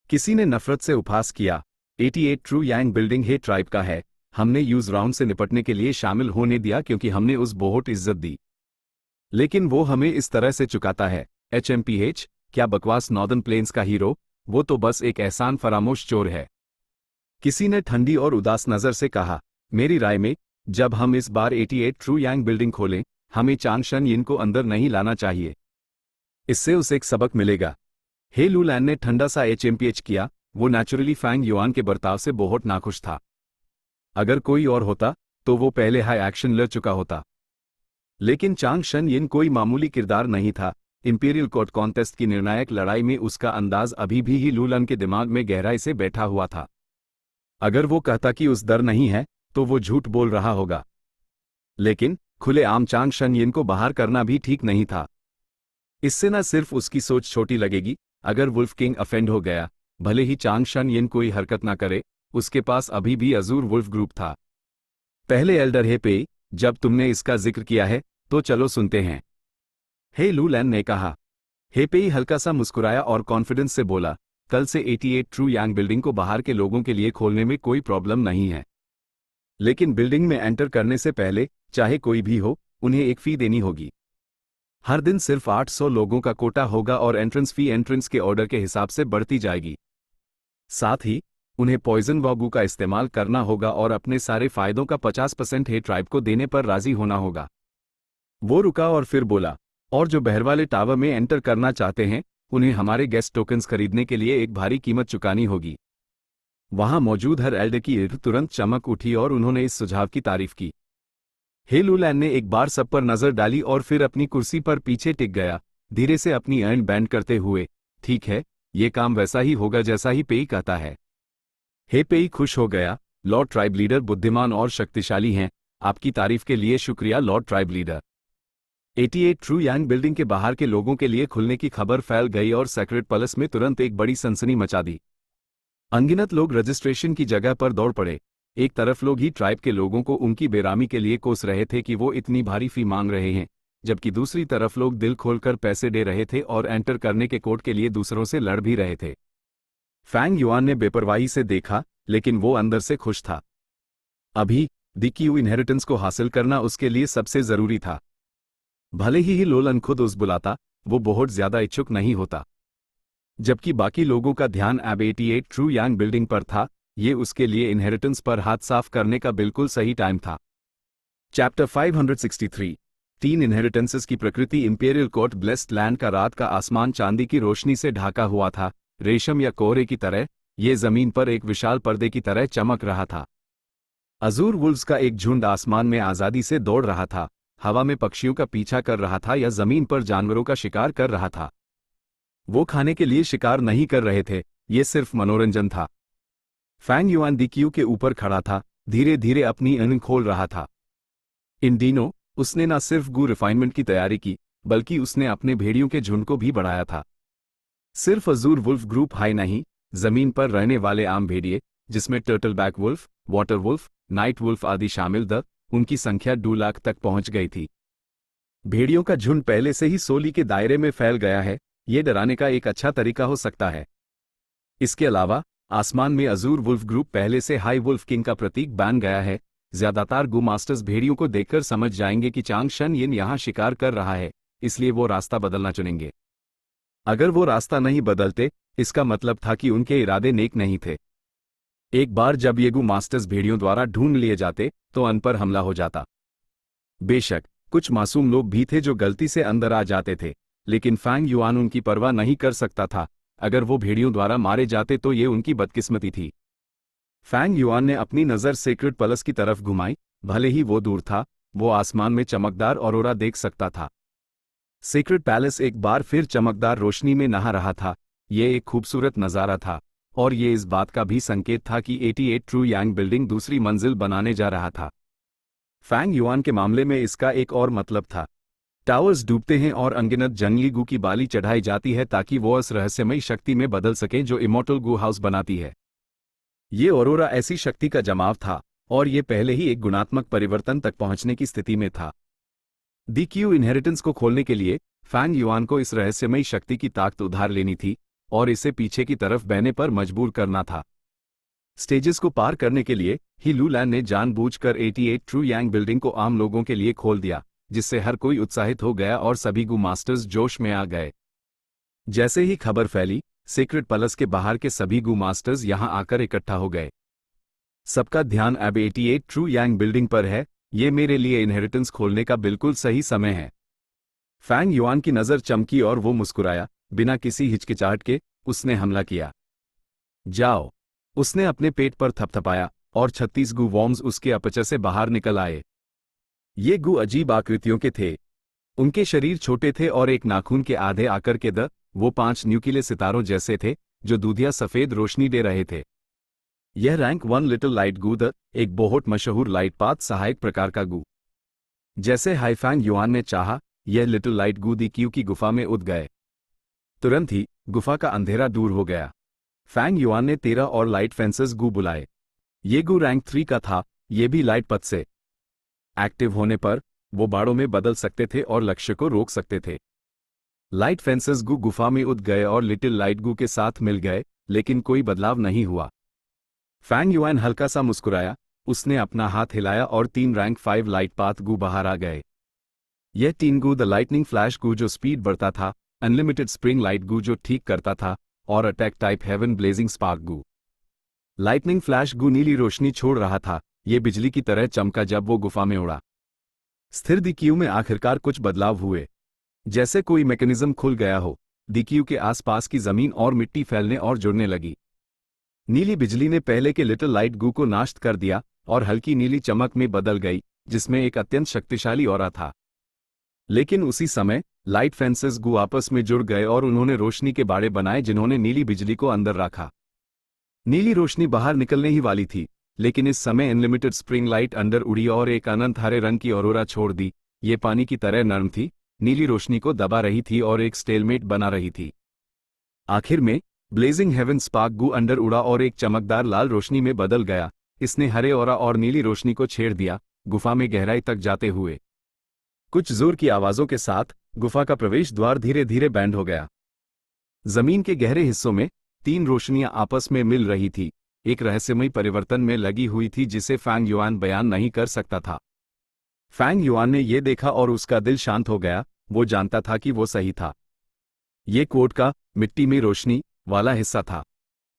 [SPEAKER 1] किसी ने नफरत से उपहास किया, 88 ट्रू यांग बिल्डिंग हे ट्राइब का है, हमने यूज राउंड से निपटने के लिए शामिल होने दिया क्योंकि हमने उस बहुत इज्जत दी, लेकिन वो हमें इस तरह से चुकाता है। HMPH क्या बकवास नॉर्दर्न प्लेन्स का हीरो, वो तो बस एक एहसान फरामोश चोर है। किसी ने ठंडी और उदास नजर से कहा, मेरी राय में जब हम इस बार 88 ट्रू यांग बिल्डिंग खोलें, हमें चांग शन यिन को अंदर नहीं लाना चाहिए। इससे उसे एक सबक मिलेगा। हे लूलैन ने ठंडा सा HMPH किया, वो नेचुरली फैंग युआन के बर्ताव से बहुत नाखुश था। अगर कोई और होता तो वो पहले हाई एक्शन ले चुका होता, लेकिन चांग शन यिन कोई मामूली किरदार नहीं था। इंपीरियल कोर्ट कॉन्टेस्ट की निर्णायक लड़ाई में उसका अंदाज अभी भी ही लूलन के दिमाग में गहराई से बैठा हुआ था। अगर वो कहता कि उस डर नहीं है तो वो झूठ बोल रहा होगा, लेकिन खुलेआम चांग शन यिन को बाहर करना भी ठीक नहीं था। इससे न सिर्फ उसकी सोच छोटी लगेगी, अगर वुल्फ किंग अफेंड हो गया, भले ही चांग शन यिन कोई हरकत ना करे, उसके पास अभी भी अजूर वुल्फ ग्रुप था। पहले एल्डर हे पे, जब तुमने इसका जिक्र किया है तो चलो सुनते हैं, हे लूलैन ने कहा। हे पे हल्का सा मुस्कुराया और कॉन्फिडेंस से बोला, कल से 88 ट्रू यांग बिल्डिंग को बाहर के लोगों के लिए खोलने में कोई प्रॉब्लम नहीं है, लेकिन बिल्डिंग में एंटर करने से पहले चाहे कोई भी हो, उन्हें एक फी देनी होगी। हर दिन सिर्फ 800 लोगों का कोटा होगा और एंट्रेंस फी एंट्रेंस के ऑर्डर के हिसाब से बढ़ती जाएगी। साथ ही उन्हें पॉइजन वागू का इस्तेमाल करना होगा और अपने सारे फायदों का 50% हे ट्राइब को देने पर राजी होना होगा। वो रुका और फिर बोला, और जो बहरवाले टावर में एंटर करना चाहते हैं, उन्हें हमारे गेस्ट टोकन्स खरीदने के लिए एक भारी कीमत चुकानी होगी। वहां मौजूद हर एल्डर की तुरंत चमक उठी और उन्होंने इस सुझाव की तारीफ की। हे लूलैन ने एक बार सब पर नजर डाली और फिर अपनी कुर्सी पर पीछे टिक गया। धीरे से अपनी एंड बैंड करते हुए। ठीक है, ये काम वैसा ही होगा जैसा ही पेई कहता है। हे पेई खुश हो गया, लॉर्ड ट्राइब लीडर बुद्धिमान और शक्तिशाली हैं, आपकी तारीफ के लिए शुक्रिया लॉर्ड ट्राइब लीडर। 88 ट्रू यांग बिल्डिंग के बाहर के लोगों के लिए खुलने की खबर फैल गई और सेक्रेट पैलेस में तुरंत एक बड़ी सनसनी मचा दी। अनगिनत लोग रजिस्ट्रेशन की जगह पर दौड़ पड़े। एक तरफ लोग ही ट्राइब के लोगों को उनकी बेरामी के लिए कोस रहे थे कि वो इतनी भारी फी मांग रहे हैं, जबकि दूसरी तरफ लोग दिल खोलकर पैसे दे रहे थे और एंटर करने के कोड के लिए दूसरों से लड़ भी रहे थे। फैंग युआन ने बेपरवाही से देखा, लेकिन वो अंदर से खुश था। अभी दी क्यू इनहेरिटेंस को हासिल करना उसके लिए सबसे जरूरी था। भले ही लोलन खुद उस बुलाता, वो बहुत ज्यादा इच्छुक नहीं होता। जबकि बाकी लोगों का ध्यान अब 88 ट्रू यांग बिल्डिंग पर था, ये उसके लिए इनहेरिटेंस पर हाथ साफ करने का बिल्कुल सही टाइम था। चैप्टर 563 तीन इनहेरिटेंसेस की प्रकृति। इंपीरियल कोर्ट ब्लेस्ड लैंड का रात का आसमान चांदी की रोशनी से ढाका हुआ था, रेशम या कोहरे की तरह। ये जमीन पर एक विशाल पर्दे की तरह चमक रहा था। अजूर वुल्व्स का एक झुंड आसमान में आजादी से दौड़ रहा था, हवा में पक्षियों का पीछा कर रहा था या जमीन पर जानवरों का शिकार कर रहा था। वो खाने के लिए शिकार नहीं कर रहे थे, ये सिर्फ मनोरंजन था। फैंग युआन दी क्यू के ऊपर खड़ा था, धीरे धीरे अपनी आंखें खोल रहा था। इन दिनों उसने न सिर्फ गू रिफाइनमेंट की तैयारी की, बल्कि उसने अपने भेड़ियों के झुंड को भी बढ़ाया था। सिर्फ अजूर वुल्फ ग्रुप हाई नहीं, जमीन पर रहने वाले आम भेड़िए, जिसमें turtle back wolf, water wolf, night wolf आदि शामिल द उनकी संख्या 2 लाख तक पहुंच गई थी। भेड़ियों का झुंड पहले से ही सोली के दायरे में फैल गया है, ये डराने का एक अच्छा तरीका हो सकता है। इसके अलावा आसमान में अजूर वुल्फ ग्रुप पहले से हाई वुल्फ किंग का प्रतीक बन गया है। ज्यादातर गू मास्टर्स भेड़ियों को देखकर समझ जाएंगे कि चांग शन यिन यहां शिकार कर रहा है, इसलिए वो रास्ता बदलना चुनेंगे। अगर वो रास्ता नहीं बदलते, इसका मतलब था कि उनके इरादे नेक नहीं थे। एक बार जब ये गू मास्टर्स भेड़ियों द्वारा ढूंढ लिए जाते, तो अन पर हमला हो जाता। बेशक कुछ मासूम लोग भी थे जो गलती से अंदर आ जाते थे, लेकिन फैंग युआन उनकी परवाह नहीं कर सकता था। अगर वो भेड़ियों द्वारा मारे जाते तो ये उनकी बदकिस्मती थी। फैंग युआन ने अपनी नज़र सेक्रेट पैलेस की तरफ घुमाई। भले ही वो दूर था, वो आसमान में चमकदार ऑरोरा देख सकता था। सेक्रेट पैलेस एक बार फिर चमकदार रोशनी में नहा रहा था। ये एक खूबसूरत नज़ारा था, और ये इस बात का भी संकेत था कि 88 ट्रू यांग बिल्डिंग दूसरी मंजिल बनाने जा रहा था। फैंग युआन के मामले में इसका एक और मतलब था। टावर्स डूबते हैं और अनगिनत जंगली गू की बाली चढ़ाई जाती है ताकि वो उस रहस्यमयी शक्ति में बदल सके जो इमॉर्टल गू हाउस बनाती है। ये ऑरोरा ऐसी शक्ति का जमाव था, और ये पहले ही एक गुणात्मक परिवर्तन तक पहुंचने की स्थिति में था। दी क्यू इनहेरिटेंस को खोलने के लिए फैंग युआन को इस रहस्यमयी शक्ति की ताकत उधार लेनी थी और इसे पीछे की तरफ बहने पर मजबूर करना था। स्टेजेस को पार करने के लिए ही लूलैन ने जानबूझकर 88 ट्रू यांग बिल्डिंग को आम लोगों के लिए खोल दिया, जिससे हर कोई उत्साहित हो गया और सभी गू मास्टर्स जोश में आ गए। जैसे ही खबर फैली, सीक्रेट पैलेस के बाहर के सभी गू मास्टर्स यहां आकर इकट्ठा हो गए। सबका ध्यान अब 88 ट्रू यांग बिल्डिंग पर है। ये मेरे लिए इनहेरिटेंस खोलने का बिल्कुल सही समय है। फैंग युआन की नजर चमकी और वो मुस्कुराया। बिना किसी हिचकिचाहट के उसने हमला किया। जाओ, उसने अपने पेट पर थपथपाया और 36 गू वॉर्म्स उसके अपचर से बाहर निकल आए। ये गू अजीब आकृतियों के थे। उनके शरीर छोटे थे और एक नाखून के आधे आकर के वो 5 न्यूक्लियर सितारों जैसे थे जो दूधिया सफेद रोशनी दे रहे थे। यह रैंक 1 लिटिल लाइट गू एक बहुत मशहूर लाइट पाथ सहायक प्रकार का गू। जैसे हाईफैंग युआन ने चाहा, यह लिटिल लाइट गू दी क्यू की गुफा में उद गए। तुरंत ही गुफा का अंधेरा दूर हो गया। फैंग युआन ने 13 और लाइट फेंसेस गू बुलाए। ये गू रैंक 3 का था, ये भी लाइट पथ से एक्टिव होने पर वो बाड़ों में बदल सकते थे और लक्ष्य को रोक सकते थे। लाइट फेंसेस गू गुफा में उद गए और लिटिल लाइट गू के साथ मिल गए, लेकिन कोई बदलाव नहीं हुआ। फैंग युआन हल्का सा मुस्कुराया, उसने अपना हाथ हिलाया और 3 रैंक 5 लाइट पाथ गू बाहर आ गए। यह 3 गू द लाइटनिंग फ्लैश गू जो स्पीड बढ़ता था, अनलिमिटेड स्प्रिंग लाइट गू जो ठीक करता था, और attack type heaven blazing spark गू। लाइटनिंग फ्लैश गू नीली रोशनी छोड़ रहा था, ये बिजली की तरह चमका जब वो गुफा में उड़ा। स्थिर दी क्यू में आखिरकार कुछ बदलाव हुए, जैसे कोई मैकेनिज्म खुल गया हो। दी क्यू के आसपास की जमीन और मिट्टी फैलने और जुड़ने लगी। नीली बिजली ने पहले के लिटिल लाइट गू को नाश कर दिया और हल्की नीली चमक में बदल गई, जिसमें एक अत्यंत शक्तिशाली ऑरा था। लेकिन उसी समय लाइट फेंसेस गु आपस में जुड़ गए और उन्होंने रोशनी के बाड़े बनाए जिन्होंने नीली बिजली को अंदर रखा। नीली रोशनी बाहर निकलने ही वाली थी, लेकिन इस समय अनलिमिटेड स्प्रिंग लाइट अंदर उड़ी और एक अनंत हरे रंग की ऑरोरा छोड़ दी। ये पानी की तरह नर्म थी, नीली रोशनी को दबा रही थी और एक स्टेलमेट बना रही थी। आखिर में ब्लेजिंग हेवन स्पार्क गु अंदर उड़ा और एक चमकदार लाल रोशनी में बदल गया। इसने हरे ऑरा और नीली रोशनी को छेड़ दिया, गुफा में गहराई तक जाते हुए। कुछ जोर की आवाजों के साथ गुफा का प्रवेश द्वार धीरे धीरे बैंड हो गया। जमीन के गहरे हिस्सों में 3 रोशनियां आपस में मिल रही थी, एक रहस्यमयी परिवर्तन में लगी हुई थी जिसे फैंग युआन बयान नहीं कर सकता था। फैंग युआन ने यह देखा और उसका दिल शांत हो गया, वो जानता था कि वो सही था। ये कोड का मिट्टी में रोशनी वाला हिस्सा था।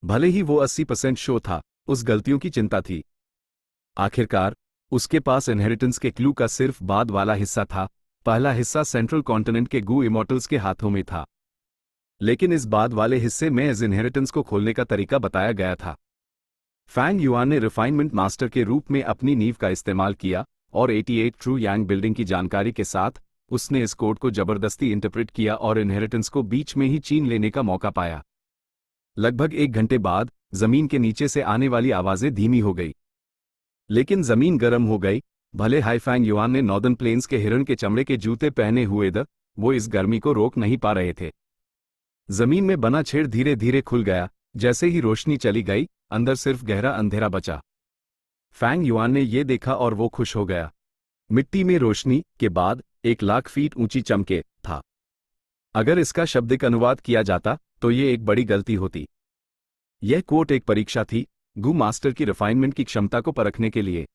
[SPEAKER 1] भले ही वो 80% शो था, उस गलतियों की चिंता थी। आखिरकार उसके पास इनहेरिटेंस के क्लू का सिर्फ बाद वाला हिस्सा था। पहला हिस्सा सेंट्रल कॉन्टिनेंट के गु इमॉर्टल्स के हाथों में था, लेकिन इस बाद वाले हिस्से में इस इनहेरिटेंस को खोलने का तरीका बताया गया था। फैंग युआन ने रिफाइनमेंट मास्टर के रूप में अपनी नींव का इस्तेमाल किया और 88 ट्रू यांग बिल्डिंग की जानकारी के साथ उसने इस कोड को जबरदस्ती इंटरप्रेट किया और इनहेरिटेंस को बीच में ही छीन लेने का मौका पाया। लगभग 1 घंटे बाद जमीन के नीचे से आने वाली आवाजें धीमी हो गई, लेकिन जमीन गर्म हो गई। भले हाई फैंग युआन ने नॉर्दर्न प्लेन्स के हिरण के चमड़े के जूते पहने हुए थे, वो इस गर्मी को रोक नहीं पा रहे थे। जमीन में बना छेद धीरे धीरे खुल गया। जैसे ही रोशनी चली गई, अंदर सिर्फ गहरा अंधेरा बचा। फैंग युआन ने यह देखा और वो खुश हो गया। मिट्टी में रोशनी के बाद 1 लाख फीट ऊंची चमके था। अगर इसका शाब्दिक अनुवाद किया जाता तो ये एक बड़ी गलती होती। यह कोट एक परीक्षा थी, गु मास्टर की रिफाइनमेंट की क्षमता को परखने के लिए।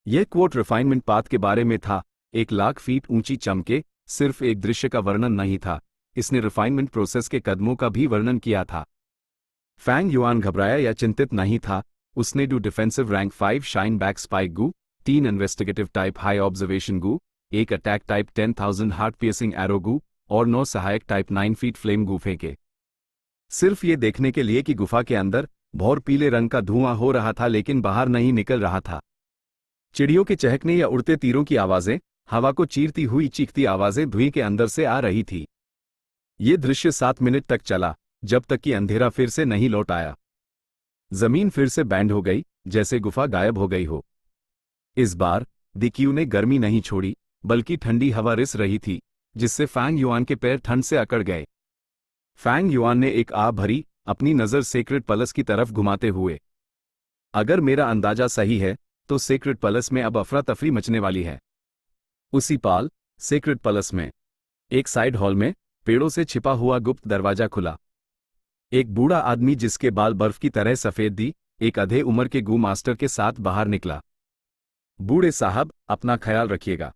[SPEAKER 1] यह कोट रिफाइनमेंट पाथ के बारे में था। 1 लाख फीट ऊंची चमके सिर्फ एक दृश्य का वर्णन नहीं था, इसने रिफाइनमेंट प्रोसेस के कदमों का भी वर्णन किया था। फैंग युआन घबराया या चिंतित नहीं था। उसने 2 defensive rank 5 shine back spike गु, 3 इन्वेस्टिगेटिव टाइप हाई ऑब्जर्वेशन गु, 1 attack type 10,000 heart piercing arrow गु और 9 सहायक टाइप 9 फीट फ्लेम गु फेंके, सिर्फ ये देखने के लिए कि गुफा के अंदर भौर पीले रंग का धुआं हो रहा था लेकिन बाहर नहीं निकल रहा था। चिड़ियों के चहकने या उड़ते तीरों की आवाजें, हवा को चीरती हुई चीखती आवाजें धुएं के अंदर से आ रही थी। ये दृश्य 7 मिनट तक चला, जब तक कि अंधेरा फिर से नहीं लौट आया। जमीन फिर से बैंड हो गई, जैसे गुफा गायब हो गई हो। इस बार दिक्यू ने गर्मी नहीं छोड़ी, बल्कि ठंडी हवा रिस रही थी, जिससे फैंग युआन के पैर ठंड से अकड़ गए। फैंग युआन ने एक आह भरी अपनी नजर सेक्रेट पैलेस की तरफ घुमाते हुए। अगर मेरा अंदाजा सही है तो सेक्रेट पैलेस में अब अफरा तफरी मचने वाली है। उसी पाल सेक्रेट पैलेस में एक साइड हॉल में पेड़ों से छिपा हुआ गुप्त दरवाजा खुला। एक बूढ़ा आदमी जिसके बाल बर्फ की तरह सफेद थी, एक आधे उम्र के गु मास्टर के साथ बाहर निकला। बूढ़े साहब, अपना ख्याल रखिएगा।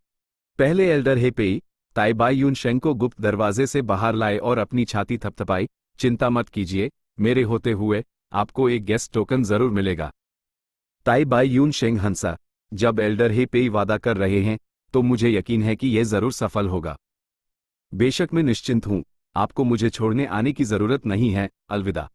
[SPEAKER 1] पहले एल्डर हेपेई ताई बाई यून शेंग को गुप्त दरवाजे से बाहर लाए और अपनी छाती थपथपाई। चिंता मत कीजिए, मेरे होते हुए आपको एक गेस्ट टोकन जरूर मिलेगा। ताई बाई यून शेंग हंसा। जब एल्डर हेपेई वादा कर रहे हैं तो मुझे यकीन है कि यह जरूर सफल होगा। बेशक मैं निश्चिंत हूं, आपको मुझे छोड़ने आने की जरूरत नहीं है। अलविदा।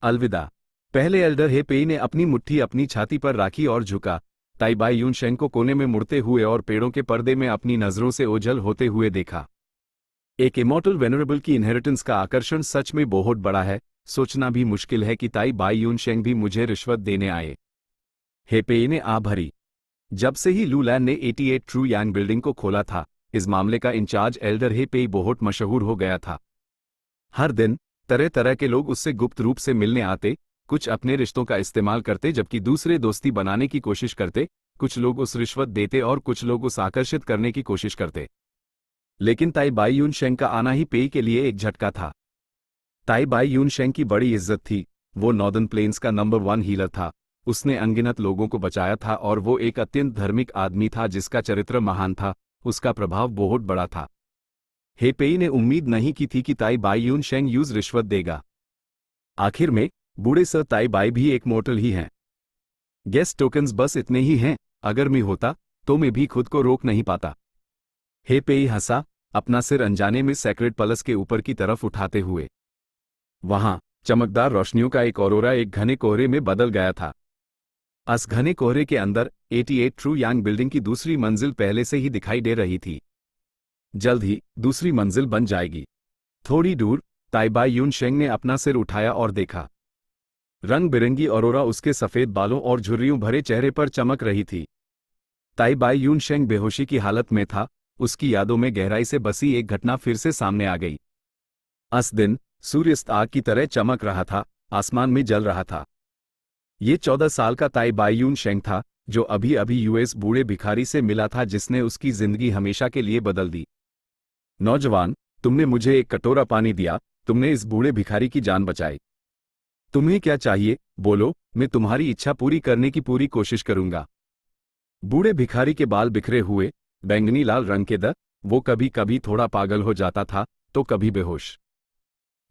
[SPEAKER 1] अलविदा। पहले एल्डर हेपेई ने अपनी मुट्ठी अपनी छाती पर राखी और झुका। ताई बाई यून शेंग को कोने में मुड़ते हुए और पेड़ों के पर्दे में अपनी नजरों से ओझल होते हुए देखा। एक इमॉर्टल वेनरेबल की इनहेरिटेंस का आकर्षण सच में बहुत बड़ा है। सोचना भी मुश्किल है कि ताई बाई यून शेंग भी मुझे रिश्वत देने आए। हेपेई ने आ भरी। जब से ही लू लैन ने 88 ट्रू यांग बिल्डिंग को खोला था, इस मामले का इंचार्ज एल्डर हेपेई बहुत मशहूर हो गया था। हर दिन तरह तरह के लोग उससे गुप्त रूप से मिलने आते, कुछ अपने रिश्तों का इस्तेमाल करते जबकि दूसरे दोस्ती बनाने की कोशिश करते। कुछ लोग उस रिश्वत देते और कुछ लोग उस आकर्षित करने की कोशिश करते। लेकिन ताई बाई यून शेंग का आना ही पेई के लिए एक झटका था। ताई बाई यून शेंग की बड़ी इज्जत थी। वो नॉर्दर्न प्लेन्स का नंबर 1 हीलर था। उसने अनगिनत लोगों को बचाया था और वो एक अत्यंत धार्मिक आदमी था जिसका चरित्र महान था। उसका प्रभाव बहुत बड़ा था। हेपेई ने उम्मीद नहीं की थी कि ताई बाई यून शेंग यूज रिश्वत देगा। आखिर में बूढ़े सर ताई बाई भी एक मोर्टल ही हैं। गेस्ट टोकन्स बस इतने ही हैं, अगर मैं होता तो मैं भी खुद को रोक नहीं पाता। हेपेई हंसा, अपना सिर अनजाने में सेक्रेट पैलेस के ऊपर की तरफ उठाते हुए। वहां चमकदार रोशनियों का एक ऑरोरा एक घने कोहरे में बदल गया था। इस घने कोहरे के अंदर 88 ट्रू यांग बिल्डिंग की दूसरी मंजिल पहले से ही दिखाई दे रही थी। जल्द ही दूसरी मंजिल बन जाएगी। थोड़ी दूर ताई बाई यून शेंग ने अपना सिर उठाया और देखा। रंग बिरंगी ऑरोरा उसके सफेद बालों और झुर्रियों भरे चेहरे पर चमक रही थी। ताई बाई यून शेंग बेहोशी की हालत में था। उसकी यादों में गहराई से बसी एक घटना फिर से सामने आ गई। उस दिन सूर्यास्त आग की तरह चमक रहा था, आसमान में जल रहा था। ये 14 साल का ताई बाई यून शेंग था, जो अभी अभी यूएस बूढ़े भिखारी से मिला था जिसने उसकी जिंदगी हमेशा के लिए बदल दी। नौजवान, तुमने मुझे एक कटोरा पानी दिया, तुमने इस बूढ़े भिखारी की जान बचाई। तुम्हें क्या चाहिए, बोलो, मैं तुम्हारी इच्छा पूरी करने की पूरी कोशिश करूंगा। बूढ़े भिखारी के बाल बिखरे हुए, बैंगनी लाल रंग के वो कभी कभी थोड़ा पागल हो जाता था तो कभी बेहोश।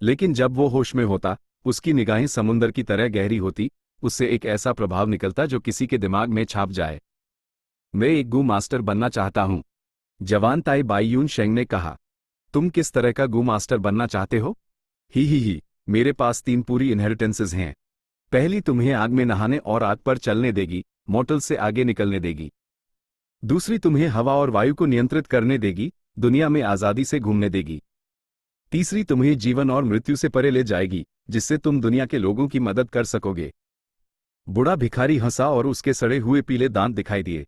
[SPEAKER 1] लेकिन जब वो होश में होता, उसकी निगाहें समुंदर की तरह गहरी होती, उससे एक ऐसा प्रभाव निकलता जो किसी के दिमाग में छाप जाए। मैं एक गू मास्टर बनना चाहता हूं, जवान ताई बाई यून शेंग ने कहा। तुम किस तरह का गू मास्टर बनना चाहते हो? ही, मेरे पास 3 पूरी इनहेरिटेंसेस हैं। पहली तुम्हें आग में नहाने और आग पर चलने देगी, मोर्टल से आगे निकलने देगी। दूसरी तुम्हें हवा और वायु को नियंत्रित करने देगी, दुनिया में आजादी से घूमने देगी। तीसरी तुम्हें जीवन और मृत्यु से परे ले जाएगी, जिससे तुम दुनिया के लोगों की मदद कर सकोगे। बूढ़ा भिखारी हंसा और उसके सड़े हुए पीले दांत दिखाई दिए।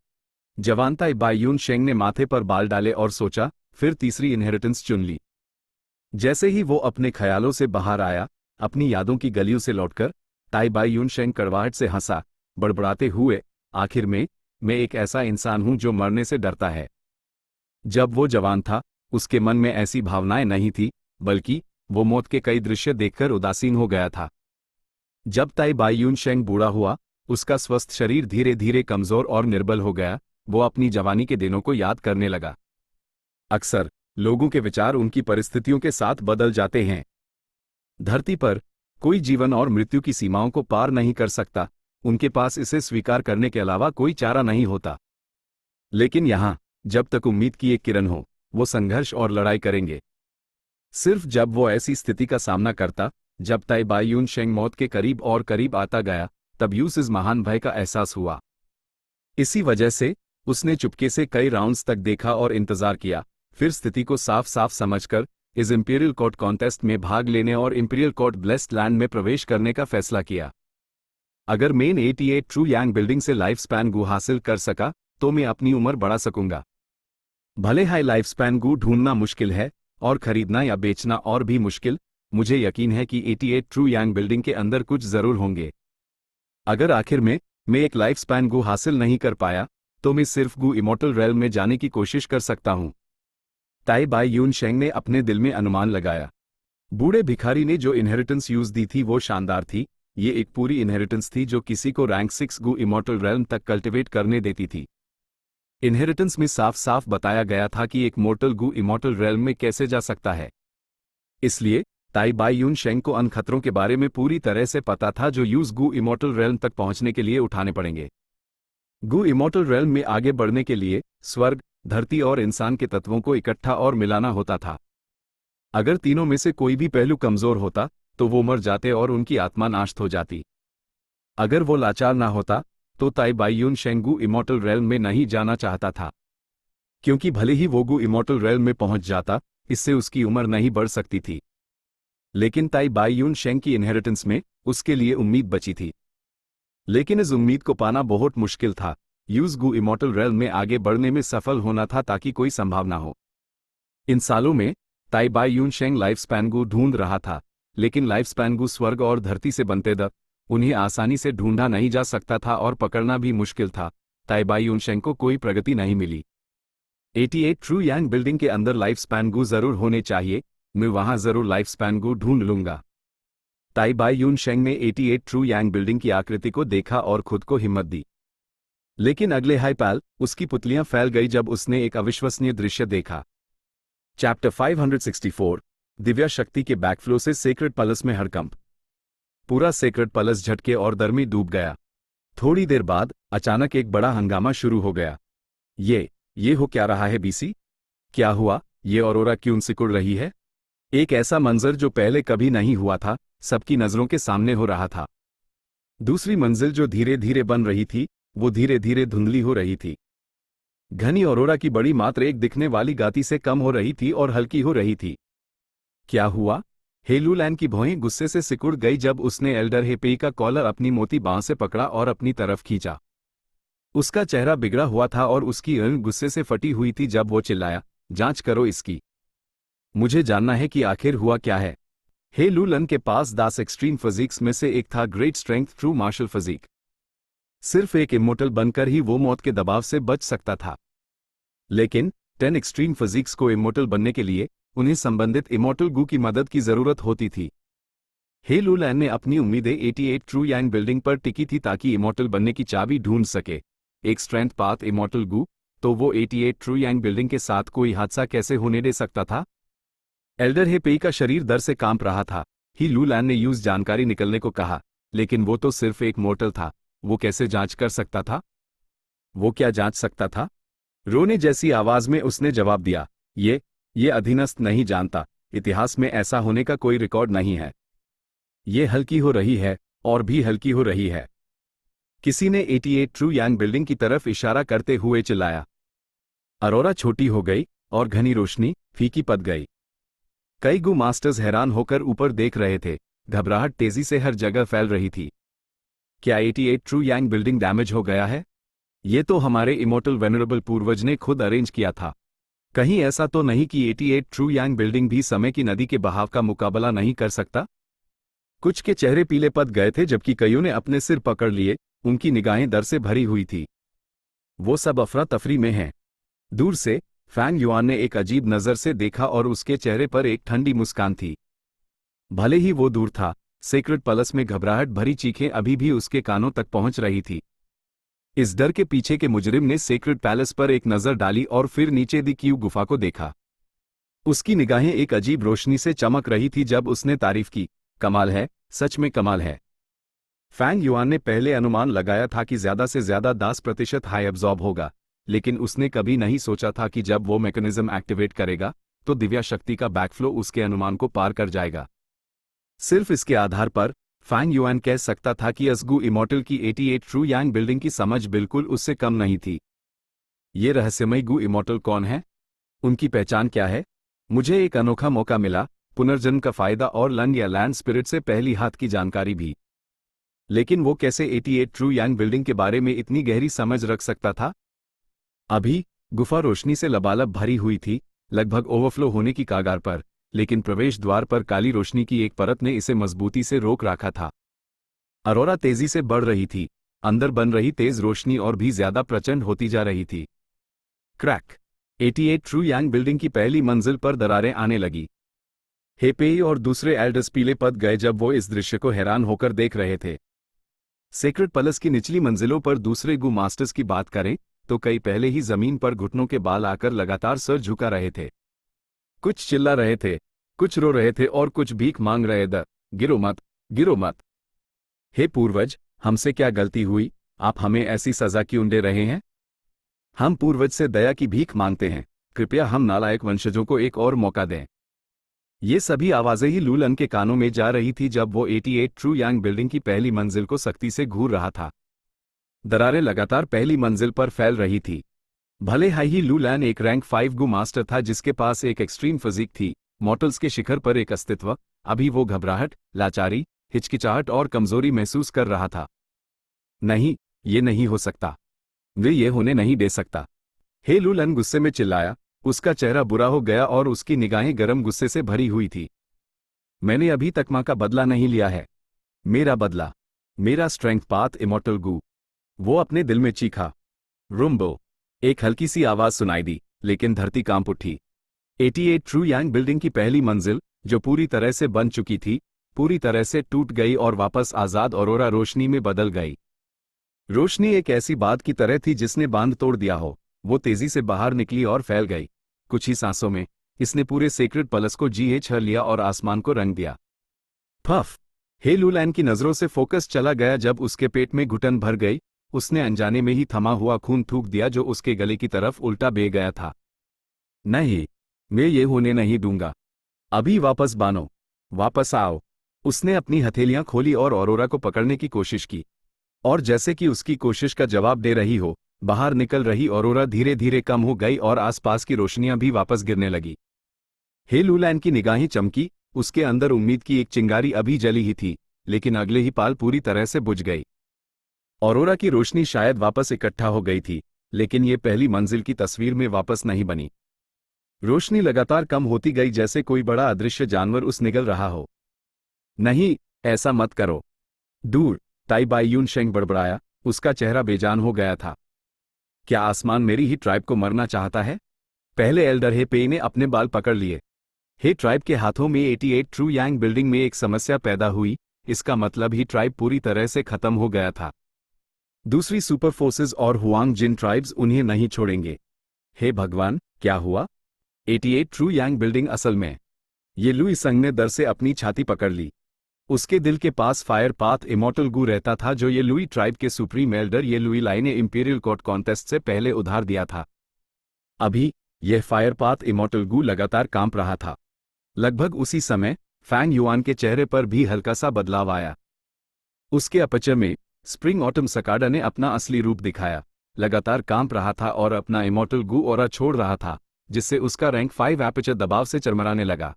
[SPEAKER 1] जवान ताई बाई यून शेंग ने माथे पर बाल डाले और सोचा, फिर तीसरी इनहेरिटेंस चुन ली। जैसे ही वो अपने ख्यालों से बाहर आया, अपनी यादों की गलियों से लौटकर, ताई बाई यून शेंग कड़वाहट से हंसा, बड़बड़ाते हुए, आखिर में, मैं एक ऐसा इंसान हूं जो मरने से डरता है। जब वो जवान था, उसके मन में ऐसी भावनाएं नहीं थी, बल्कि वो मौत के कई दृश्य देखकर उदासीन हो गया था। जब ताई बाई यून शेंग बूढ़ा हुआ, उसका स्वस्थ शरीर धीरे धीरे कमजोर और निर्बल हो गया। वो अपनी जवानी के दिनों को याद करने लगा। अक्सर लोगों के विचार उनकी परिस्थितियों के साथ बदल जाते हैं। धरती पर कोई जीवन और मृत्यु की सीमाओं को पार नहीं कर सकता, उनके पास इसे स्वीकार करने के अलावा कोई चारा नहीं होता। लेकिन यहां, जब तक उम्मीद की एक किरण हो, वो संघर्ष और लड़ाई करेंगे। सिर्फ जब वो ऐसी स्थिति का सामना करता, जब ताई बाई यून शेंग मौत के करीब और करीब आता गया, तब इस महान भय का एहसास हुआ। इसी वजह से उसने चुपके से कई राउंड्स तक देखा और इंतजार किया, फिर स्थिति को साफ साफ समझकर इस इंपीरियल कोर्ट कॉन्टेस्ट में भाग लेने और इंपीरियल कोर्ट ब्लेस्ड लैंड में प्रवेश करने का फैसला किया। अगर मेन 88 ट्रू यांग बिल्डिंग से लाइफ स्पैन गू हासिल कर सका, तो मैं अपनी उम्र बढ़ा सकूंगा। भले हाई लाइफ स्पैन गू ढूंढना मुश्किल है और खरीदना या बेचना और भी मुश्किल, मुझे यकीन है कि 88 ट्रू यांग बिल्डिंग के अंदर कुछ जरूर होंगे। अगर आखिर में मैं एक लाइफ स्पैन गू हासिल नहीं कर पाया, तो मैं सिर्फ गू इमॉर्टल रेल्म में जाने की कोशिश कर सकता हूं। ताई बाई यून शेंग ने अपने दिल में अनुमान लगाया। बूढ़े भिखारी ने जो इनहेरिटेंस यूज दी थी वो शानदार थी। ये एक पूरी इनहेरिटेंस थी जो किसी को रैंक 6 गू इमॉर्टल रेल्म तक कल्टिवेट करने देती थी। इनहेरिटेंस में साफ साफ बताया गया था कि एक मोर्टल गू इमॉर्टल रेल्म में कैसे जा सकता है। इसलिए ताई बाई यून शेंग को उन खतरों के बारे में पूरी तरह से पता था जो यूज गू इमॉर्टल रेल्म तक पहुंचने के लिए उठाने पड़ेंगे। गू इमॉर्टल रेल्म में आगे बढ़ने के लिए स्वर्ग, धरती और इंसान के तत्वों को इकट्ठा और मिलाना होता था। अगर तीनों में से कोई भी पहलू कमजोर होता, तो वो मर जाते और उनकी आत्मा नाश हो जाती। अगर वो लाचार ना होता, तो ताई बाई यून शेंग गू इमॉर्टल रेल्म में नहीं जाना चाहता था, क्योंकि भले ही वो गू इमॉर्टल रेल्म में पहुंच जाता, इससे उसकी उम्र नहीं बढ़ सकती थी। लेकिन ताई बाई यून शेंग की इनहेरिटेंस में उसके लिए उम्मीद बची थी। लेकिन इस उम्मीद को पाना बहुत मुश्किल था। यूज गू इमॉर्टल रेल्म में आगे बढ़ने में सफल होना था ताकि कोई संभावना हो। इन सालों में ताई बाई यून शेंग लाइफ स्पैन गू ढूंढ रहा था, लेकिन लाइफ स्पैन गू स्वर्ग और धरती से बनते उन्हें आसानी से ढूंढा नहीं जा सकता था और पकड़ना भी मुश्किल था। ताई बाई यून शेंग को कोई प्रगति नहीं मिली। 88 ट्रू यांग बिल्डिंग के अंदर लाइफ स्पैन गू जरूर होने चाहिए, मैं वहां जरूर लाइफ स्पैन गू ढूंढ लूंगा। ताई बाई यून शेंग ने 88 ट्रू यांग बिल्डिंग की आकृति को देखा और खुद को हिम्मत दी। लेकिन अगले हाई पल उसकी पुतलियां फैल गई जब उसने एक अविश्वसनीय दृश्य देखा। चैप्टर 564, दिव्या शक्ति के बैकफ्लो से सेक्रेड पैलेस में हड़कंप। पूरा सेक्रेड पैलेस झटके और दर में डूब गया। थोड़ी देर बाद अचानक एक बड़ा हंगामा शुरू हो गया। ये हो क्या रहा है बीसी? क्या हुआ? ये ऑरोरा क्यों सिकुड़ रही है? एक ऐसा मंजर जो पहले कभी नहीं हुआ था, सबकी नजरों के सामने हो रहा था। दूसरी मंजिल जो धीरे धीरे बन रही थी, वो धीरे धीरे धुंधली हो रही थी। घनी ऑरोरा की बड़ी मात्रा एक दिखने वाली गाती से कम हो रही थी और हल्की हो रही थी। क्या हुआ? हेलुलैन की भौहें गुस्से से सिकुड़ गई जब उसने एल्डर हेपेई का कॉलर अपनी मोटी बांह से पकड़ा और अपनी तरफ खींचा। उसका चेहरा बिगड़ा हुआ था और उसकी ऊँगली गुस्से से फटी हुई थी जब वो चिल्लाया, जांच करो इसकी। मुझे जानना है कि आखिर हुआ क्या है। हेलुलन के पास 10 एक्सट्रीम फिजिक्स में से एक था, great strength true martial physique. सिर्फ एक इमोर्टल बनकर ही वो मौत के दबाव से बच सकता था। लेकिन 10 एक्सट्रीम फिजिक्स को इमोर्टल बनने के लिए उन्हें संबंधित इमोर्टल गू की मदद की जरूरत होती थी। हेलुलन ने अपनी उम्मीदें 88 ट्रू यांग बिल्डिंग पर टिकी थी ताकि इमोर्टल बनने की चाबी ढूंढ सके। एक स्ट्रेंथ पाथ इमोर्टल गू, तो वो 88 ट्रू यांग बिल्डिंग के साथ कोई हादसा कैसे होने दे सकता था? एल्डर हेपेई का शरीर डर से कांप रहा था। हेलुलन ने यूज जानकारी निकलने को कहा, लेकिन वो तो सिर्फ एक मोर्टल था। वो कैसे जांच कर सकता था? वो क्या जांच सकता था? रोने जैसी आवाज में उसने जवाब दिया, ये अधीनस्थ नहीं जानता। इतिहास में ऐसा होने का कोई रिकॉर्ड नहीं है। ये हल्की हो रही है और भी हल्की हो रही है। किसी ने 88 ट्रू यांग बिल्डिंग की तरफ इशारा करते हुए चिल्लाया। अरोरा छोटी हो गई और घनी रोशनी फीकी पड़ गई। कई गू मास्टर्स हैरान होकर ऊपर देख रहे थे। घबराहट तेजी से हर जगह फैल रही थी। क्या 88 ट्रू यांग बिल्डिंग डैमेज हो गया है? ये तो हमारे इमोर्टल वेनरेबल पूर्वज ने खुद अरेंज किया था। कहीं ऐसा तो नहीं कि 88 ट्रू यांग बिल्डिंग भी समय की नदी के बहाव का मुकाबला नहीं कर सकता? कुछ के चेहरे पीले पड़ गए थे जबकि कईयों ने अपने सिर पकड़ लिए। उनकी निगाहें डर से भरी हुई थी। वो सब अफरा तफरी में हैं। दूर से फैंग युआन ने एक अजीब नजर से देखा और उसके चेहरे पर एक ठंडी मुस्कान थी। भले ही वो दूर था, सेक्रेट पैलेस में घबराहट भरी चीखें अभी भी उसके कानों तक पहुंच रही थी। इस डर के पीछे के मुजरिम ने सेक्रेट पैलेस पर एक नजर डाली और फिर नीचे दी क्यू गुफा को देखा। उसकी निगाहें एक अजीब रोशनी से चमक रही थी जब उसने तारीफ की, कमाल है, सच में कमाल है। फैंग युआन ने पहले अनुमान लगाया था कि ज्यादा से ज्यादा 10% हाई एब्जॉर्ब होगा, लेकिन उसने कभी नहीं सोचा था कि जब वो मैकेनिज्म एक्टिवेट करेगा तो दिव्या शक्ति का बैकफ्लो उसके अनुमान को पार कर जाएगा। सिर्फ इसके आधार पर फैंग युआन कह सकता था कि असगू इमोर्टल की 88 ट्रू यांग बिल्डिंग की समझ बिल्कुल उससे कम नहीं थी। ये रहस्यमय गू इमोर्टल कौन है? उनकी पहचान क्या है? मुझे एक अनोखा मौका मिला, पुनर्जन्म का फायदा और लन या लैंड स्पिरिट से पहली हाथ की जानकारी भी। लेकिन वो कैसे 88 ट्रू यांग बिल्डिंग के बारे में इतनी गहरी समझ रख सकता था? अभी गुफा रोशनी से लबालब भरी हुई थी, लगभग ओवरफ्लो होने की कागार पर, लेकिन प्रवेश द्वार पर काली रोशनी की एक परत ने इसे मजबूती से रोक रखा था। अरोरा तेजी से बढ़ रही थी। अंदर बन रही तेज रोशनी और भी ज्यादा प्रचंड होती जा रही थी। क्रैक! 88 ट्रू यांग बिल्डिंग की पहली मंजिल पर दरारें आने लगी। हेपेई और दूसरे एल्डर्स पीले पड़ गए जब वो इस दृश्य को हैरान होकर देख रहे थे। सेक्रेट पैलेस की निचली मंजिलों पर दूसरे गू मास्टर्स की बात करें तो कई पहले ही जमीन पर घुटनों के बाल आकर लगातार सर झुका रहे थे। कुछ चिल्ला रहे थे, कुछ रो रहे थे और कुछ भीख मांग रहे थे, गिरो मत, गिरो मत। हे पूर्वज, हमसे क्या गलती हुई? आप हमें ऐसी सजा क्यों दे रहे हैं? हम पूर्वज से दया की भीख मांगते हैं, कृपया हम नालायक वंशजों को एक और मौका दें। ये सभी आवाजें ही लूलन के कानों में जा रही थी जब वो 88 ट्रू यांग बिल्डिंग की पहली मंजिल को सख्ती से घूर रहा था। दरारें लगातार पहली मंजिल पर फैल रही थी। भले ही लूलन एक रैंक 5 गू मास्टर था जिसके पास एक एक्सट्रीम फिजिक थी, मॉर्टल्स के शिखर पर एक अस्तित्व, अभी वो घबराहट, लाचारी, हिचकिचाहट और कमजोरी महसूस कर रहा था। नहीं, ये नहीं हो सकता। वे ये होने नहीं दे सकता। हे लूलन गुस्से में चिल्लाया। उसका चेहरा बुरा हो गया और उसकी निगाहें गर्म गुस्से से भरी हुई थी। मैंने अभी तक मां का बदला नहीं लिया है। मेरा बदला, मेरा स्ट्रेंथ पाथ इमोर्टल गू। वो अपने दिल में चीखा। रुम्बो! एक हल्की सी आवाज सुनाई दी, लेकिन धरती कांप उठी। 88 ट्रू यांग बिल्डिंग की पहली मंजिल, जो पूरी तरह से बन चुकी थी, पूरी तरह से टूट गई और वापस आजाद ऑरोरा रोशनी में बदल गई। रोशनी एक ऐसी बात की तरह थी जिसने बांध तोड़ दिया हो। वो तेजी से बाहर निकली और फैल गई। कुछ ही सांसों में इसने पूरे सेक्रेट पैलेस को छर लिया और आसमान को रंग दिया। फफ! हे लूलन की नजरों से फोकस चला गया जब उसके पेट में घुटन भर गई। उसने अनजाने में ही थमा हुआ खून थूक दिया जो उसके गले की तरफ उल्टा बह गया था। नहीं, मैं ये होने नहीं दूंगा। अभी वापस बानो, वापस आओ। उसने अपनी हथेलियां खोली और ऑरोरा को पकड़ने की कोशिश की। और जैसे कि उसकी कोशिश का जवाब दे रही हो, बाहर निकल रही ऑरोरा धीरे धीरे कम हो गई और आसपास की रोशनियां भी वापस गिरने लगी। हे लूलैन की निगाहें चमकी, उसके अंदर उम्मीद की एक चिंगारी अभी जली ही थी, लेकिन अगले ही पाल पूरी तरह से बुझ गई। ऑरोरा की रोशनी शायद वापस इकट्ठा हो गई थी, लेकिन ये पहली मंजिल की तस्वीर में वापस नहीं बनी। रोशनी लगातार कम होती गई, जैसे कोई बड़ा अदृश्य जानवर उस निगल रहा हो। नहीं, ऐसा मत करो। दूर, ताई बाई यून शेंग बड़बड़ाया, उसका चेहरा बेजान हो गया था। क्या आसमान मेरी ही ट्राइब को मरना चाहता है? पहले एल्डर हे पेई ने अपने बाल पकड़ लिए। हे ट्राइब के हाथों में 88 ट्रू यांग बिल्डिंग में एक समस्या पैदा हुई, इसका मतलब ही ट्राइब पूरी तरह से खत्म हो गया था। दूसरी सुपर फोर्सेस और हुआंग जिन ट्राइब्स उन्हें नहीं छोड़ेंगे। हे भगवान, क्या हुआ? 88 ट्रू यांग बिल्डिंग असल में। ये लुई संग ने डर से अपनी छाती पकड़ ली। उसके दिल के पास फायर पाथ इमॉर्टल गू रहता था, जो ये लुई ट्राइब के सुप्रीम एल्डर ये लुई लाई ने इंपीरियल कोर्ट कॉन्टेस्ट से पहले उधार दिया था। अभी यह फायर पाथ इमॉर्टल गू लगातार कांप रहा था। लगभग उसी समय फैंग युआन के चेहरे पर भी हल्का सा बदलाव आया। उसके अपचर में स्प्रिंग ऑटम सकाडा ने अपना असली रूप दिखाया, लगातार कांप रहा था और अपना इमॉर्टल गू ऑरा छोड़ रहा था, जिससे उसका रैंक 5 एपर्चर दबाव से चरमराने लगा।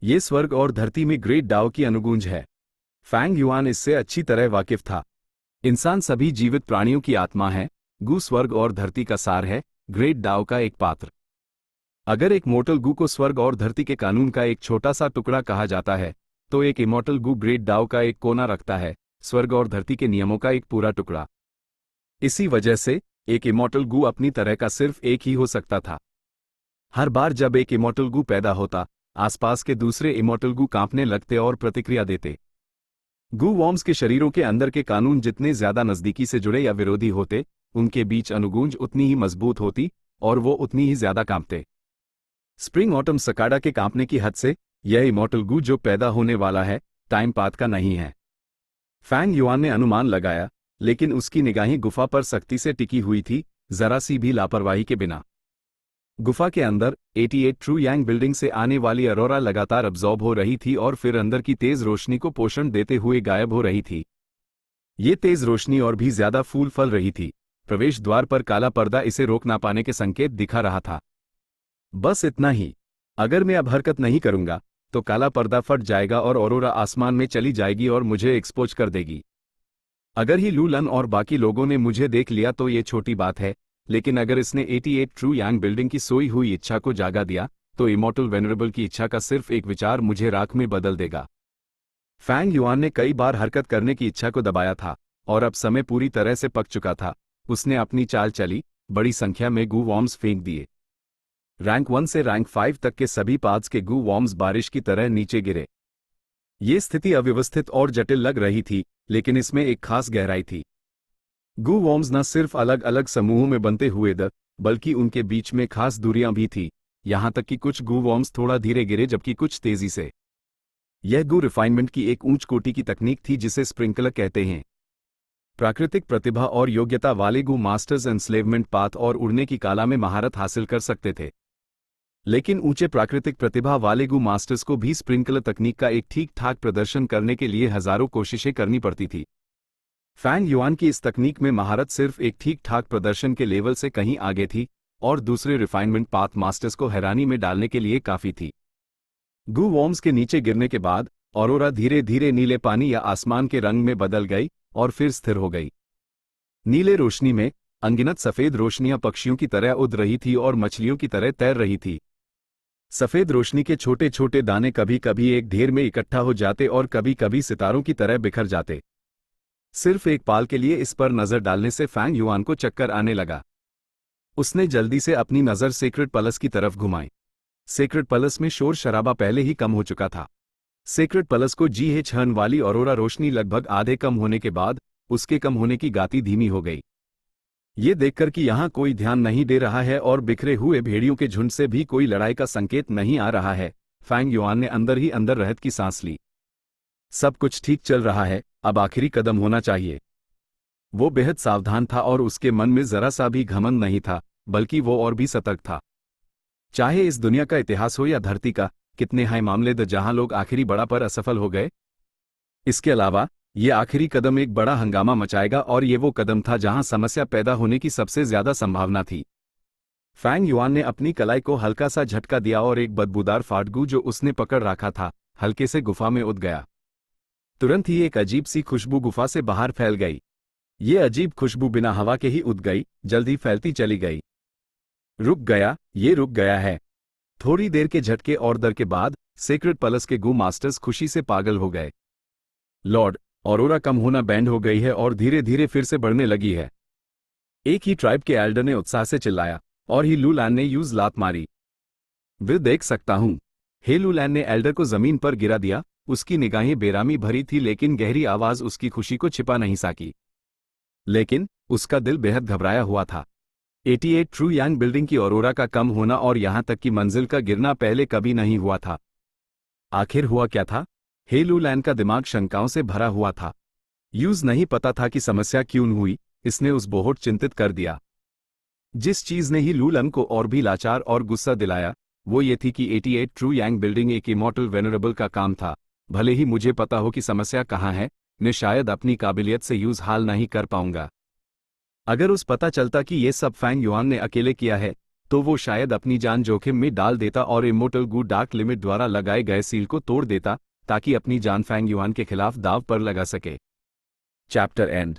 [SPEAKER 1] ये स्वर्ग और धरती में ग्रेट डाओ की अनुगूंज है। फैंग युआन इससे अच्छी तरह वाकिफ था। इंसान सभी जीवित प्राणियों की आत्मा है, गू स्वर्ग और धरती का सार है, ग्रेट डाओ का एक पात्र। अगर एक मोर्टल गू को स्वर्ग और धरती के कानून का एक छोटा सा टुकड़ा कहा जाता है, तो एक इमॉर्टल गू ग्रेट डाओ का एक कोना रखता है, स्वर्ग और धरती के नियमों का एक पूरा टुकड़ा। इसी वजह से एक इमॉर्टल गू अपनी तरह का सिर्फ एक ही हो सकता था। हर बार जब एक इमॉर्टल गू पैदा होता, आसपास के दूसरे इमॉर्टल गू कांपने लगते और प्रतिक्रिया देते। गू वॉर्म्स के शरीरों के अंदर के कानून जितने ज्यादा नजदीकी से जुड़े या विरोधी होते, उनके बीच अनुगूंज उतनी ही मजबूत होती और वो उतनी ही ज्यादा कांपते। स्प्रिंग ऑटम सकाडा के कांपने की हद से यह इमॉर्टल गू जो पैदा होने वाला है, टाइम पाथ का नहीं है। फैंग युआन ने अनुमान लगाया, लेकिन उसकी निगाहें गुफा पर सख्ती से टिकी हुई थी, जरा सी भी लापरवाही के बिना। गुफा के अंदर 88 ट्रू यांग बिल्डिंग से आने वाली अरोरा लगातार अब्जॉर्ब हो रही थी और फिर अंदर की तेज रोशनी को पोषण देते हुए गायब हो रही थी। ये तेज रोशनी और भी ज्यादा फूल फल रही थी। प्रवेश द्वार पर काला पर्दा इसे रोक ना पाने के संकेत दिखा रहा था। बस इतना ही। अगर मैं अब हरकत नहीं करूंगा, तो काला पर्दा फट जाएगा और अरोरा आसमान में चली जाएगी और मुझे एक्सपोज कर देगी। अगर ही लू लन और बाकी लोगों ने मुझे देख लिया तो ये छोटी बात है, लेकिन अगर इसने 88 ट्रू यांग बिल्डिंग की सोई हुई इच्छा को जागा दिया, तो इमॉर्टल वेनरेबल की इच्छा का सिर्फ एक विचार मुझे राख में बदल देगा। फैंग युआन ने कई बार हरकत करने की इच्छा को दबाया था, और अब समय पूरी तरह से पक चुका था। उसने अपनी चाल चली, बड़ी संख्या में गू वॉर्म्स फेंक दिए। रैंक 1 से रैंक 5 तक के सभी पाथ्स के गू वॉर्म्स बारिश की तरह नीचे गिरे। ये स्थिति अव्यवस्थित और जटिल लग रही थी, लेकिन इसमें एक खास गहराई थी। गू वॉर्म्स न सिर्फ अलग अलग समूहों में बनते हुए बल्कि उनके बीच में खास दूरियां भी थी, यहां तक कि कुछ गू वॉर्म्स थोड़ा धीरे गिरे जबकि कुछ तेजी से। यह गू रिफाइनमेंट की एक ऊंच कोटि की तकनीक थी जिसे स्प्रिंकलर कहते हैं। प्राकृतिक प्रतिभा और योग्यता वाले गू मास्टर्स एनस्लेवमेंट पाथ और उड़ने की कला में महारत हासिल कर सकते थे, लेकिन ऊंचे प्राकृतिक प्रतिभा वाले गू मास्टर्स को भी स्प्रिंकलर तकनीक का एक ठीक ठाक प्रदर्शन करने के लिए हजारों कोशिशें करनी पड़ती थी। फैंग युआन की इस तकनीक में महारत सिर्फ एक ठीक ठाक प्रदर्शन के लेवल से कहीं आगे थी, और दूसरे रिफाइनमेंट पाथ मास्टर्स को हैरानी में डालने के लिए काफी थी। गू वॉर्म्स के नीचे गिरने के बाद ऑरोरा धीरे धीरे नीले पानी या आसमान के रंग में बदल गई और फिर स्थिर हो गई। नीले रोशनी में अनगिनत सफेद रोशनियां पक्षियों की तरह उड़ रही थी और मछलियों की तरह तैर रही थी। सफेद रोशनी के छोटे छोटे दाने कभी कभी एक ढेर में इकट्ठा हो जाते और कभी कभी सितारों की तरह बिखर जाते। सिर्फ एक पाल के लिए इस पर नजर डालने से फैंग युआन को चक्कर आने लगा। उसने जल्दी से अपनी नजर सेक्रेड पैलेस की तरफ घुमाई। सेक्रेड पैलेस में शोर शराबा पहले ही कम हो चुका था। सेक्रेड पैलेस को जीएच हर्न वाली ऑरोरा रोशनी लगभग आधे कम होने के बाद उसके कम होने की गति धीमी हो गई। ये देखकर कि यहां कोई ध्यान नहीं दे रहा है और बिखरे हुए भेड़ियों के झुंड से भी कोई लड़ाई का संकेत नहीं आ रहा है, फैंग युआन ने अंदर ही अंदर रहत की सांस ली। सब कुछ ठीक चल रहा है, अब आखिरी कदम होना चाहिए। वो बेहद सावधान था और उसके मन में जरा सा भी घमंड नहीं था, बल्कि वो और भी सतर्क था। चाहे इस दुनिया का इतिहास हो या धरती का, कितने हैं मामले जहां लोग आखिरी बड़ा पर असफल हो गए। इसके अलावा ये आखिरी कदम एक बड़ा हंगामा मचाएगा और ये वो कदम था जहां समस्या पैदा होने की सबसे ज्यादा संभावना थी। फैंग युआन ने अपनी कलाई को हल्का सा झटका दिया और एक बदबूदार फाटगू जो उसने पकड़ रखा था हल्के से गुफा में उठ गया। तुरंत ही एक अजीब सी खुशबू गुफा से बाहर फैल गई। ये अजीब खुशबू बिना हवा के ही उठ गई, जल्दी फैलती चली गई। रुक गया, ये रुक गया है। थोड़ी देर के झटके और डर के बाद सेक्रेट प्लस के गू मास्टर्स खुशी से पागल हो गए। लॉर्ड, ऑरोरा कम होना बैंड हो गई है और धीरे धीरे फिर से बढ़ने लगी है। एक ही ट्राइब के एल्डर ने उत्साह से चिल्लाया और ही लूलैन ने यूज लात मारी। वे देख सकता हूं। हे लूलैन ने एल्डर को जमीन पर गिरा दिया। उसकी निगाहें बेरामी भरी थी लेकिन गहरी आवाज उसकी खुशी को छिपा नहीं सकी। लेकिन उसका दिल बेहद घबराया हुआ था। 88 ट्रू यांग बिल्डिंग की ऑरोरा का कम होना और यहां तक कि मंजिल का गिरना पहले कभी नहीं हुआ था। आखिर हुआ क्या था? हे लूलैन का दिमाग शंकाओं से भरा हुआ था। यूज नहीं पता था कि समस्या क्यों हुई। इसने उस बहुत चिंतित कर दिया। जिस चीज ने ही लूलन को और भी लाचार और गुस्सा दिलाया वो ये थी कि 88 ट्रू यांग बिल्डिंग एक इमॉर्टल वेनरेबल का काम था। भले ही मुझे पता हो कि समस्या कहाँ है, मैं शायद अपनी काबिलियत से यूज हाल नहीं कर पाऊंगा। अगर उस पता चलता कि ये सब फैंग युआन ने अकेले किया है तो वो शायद अपनी जान जोखिम में डाल देता और इमोर्टल गू डार्क लिमिट द्वारा लगाए गए सील को तोड़ देता ताकि अपनी जान फैंग युआन के खिलाफ दाव पर लगा सके। Chapter and.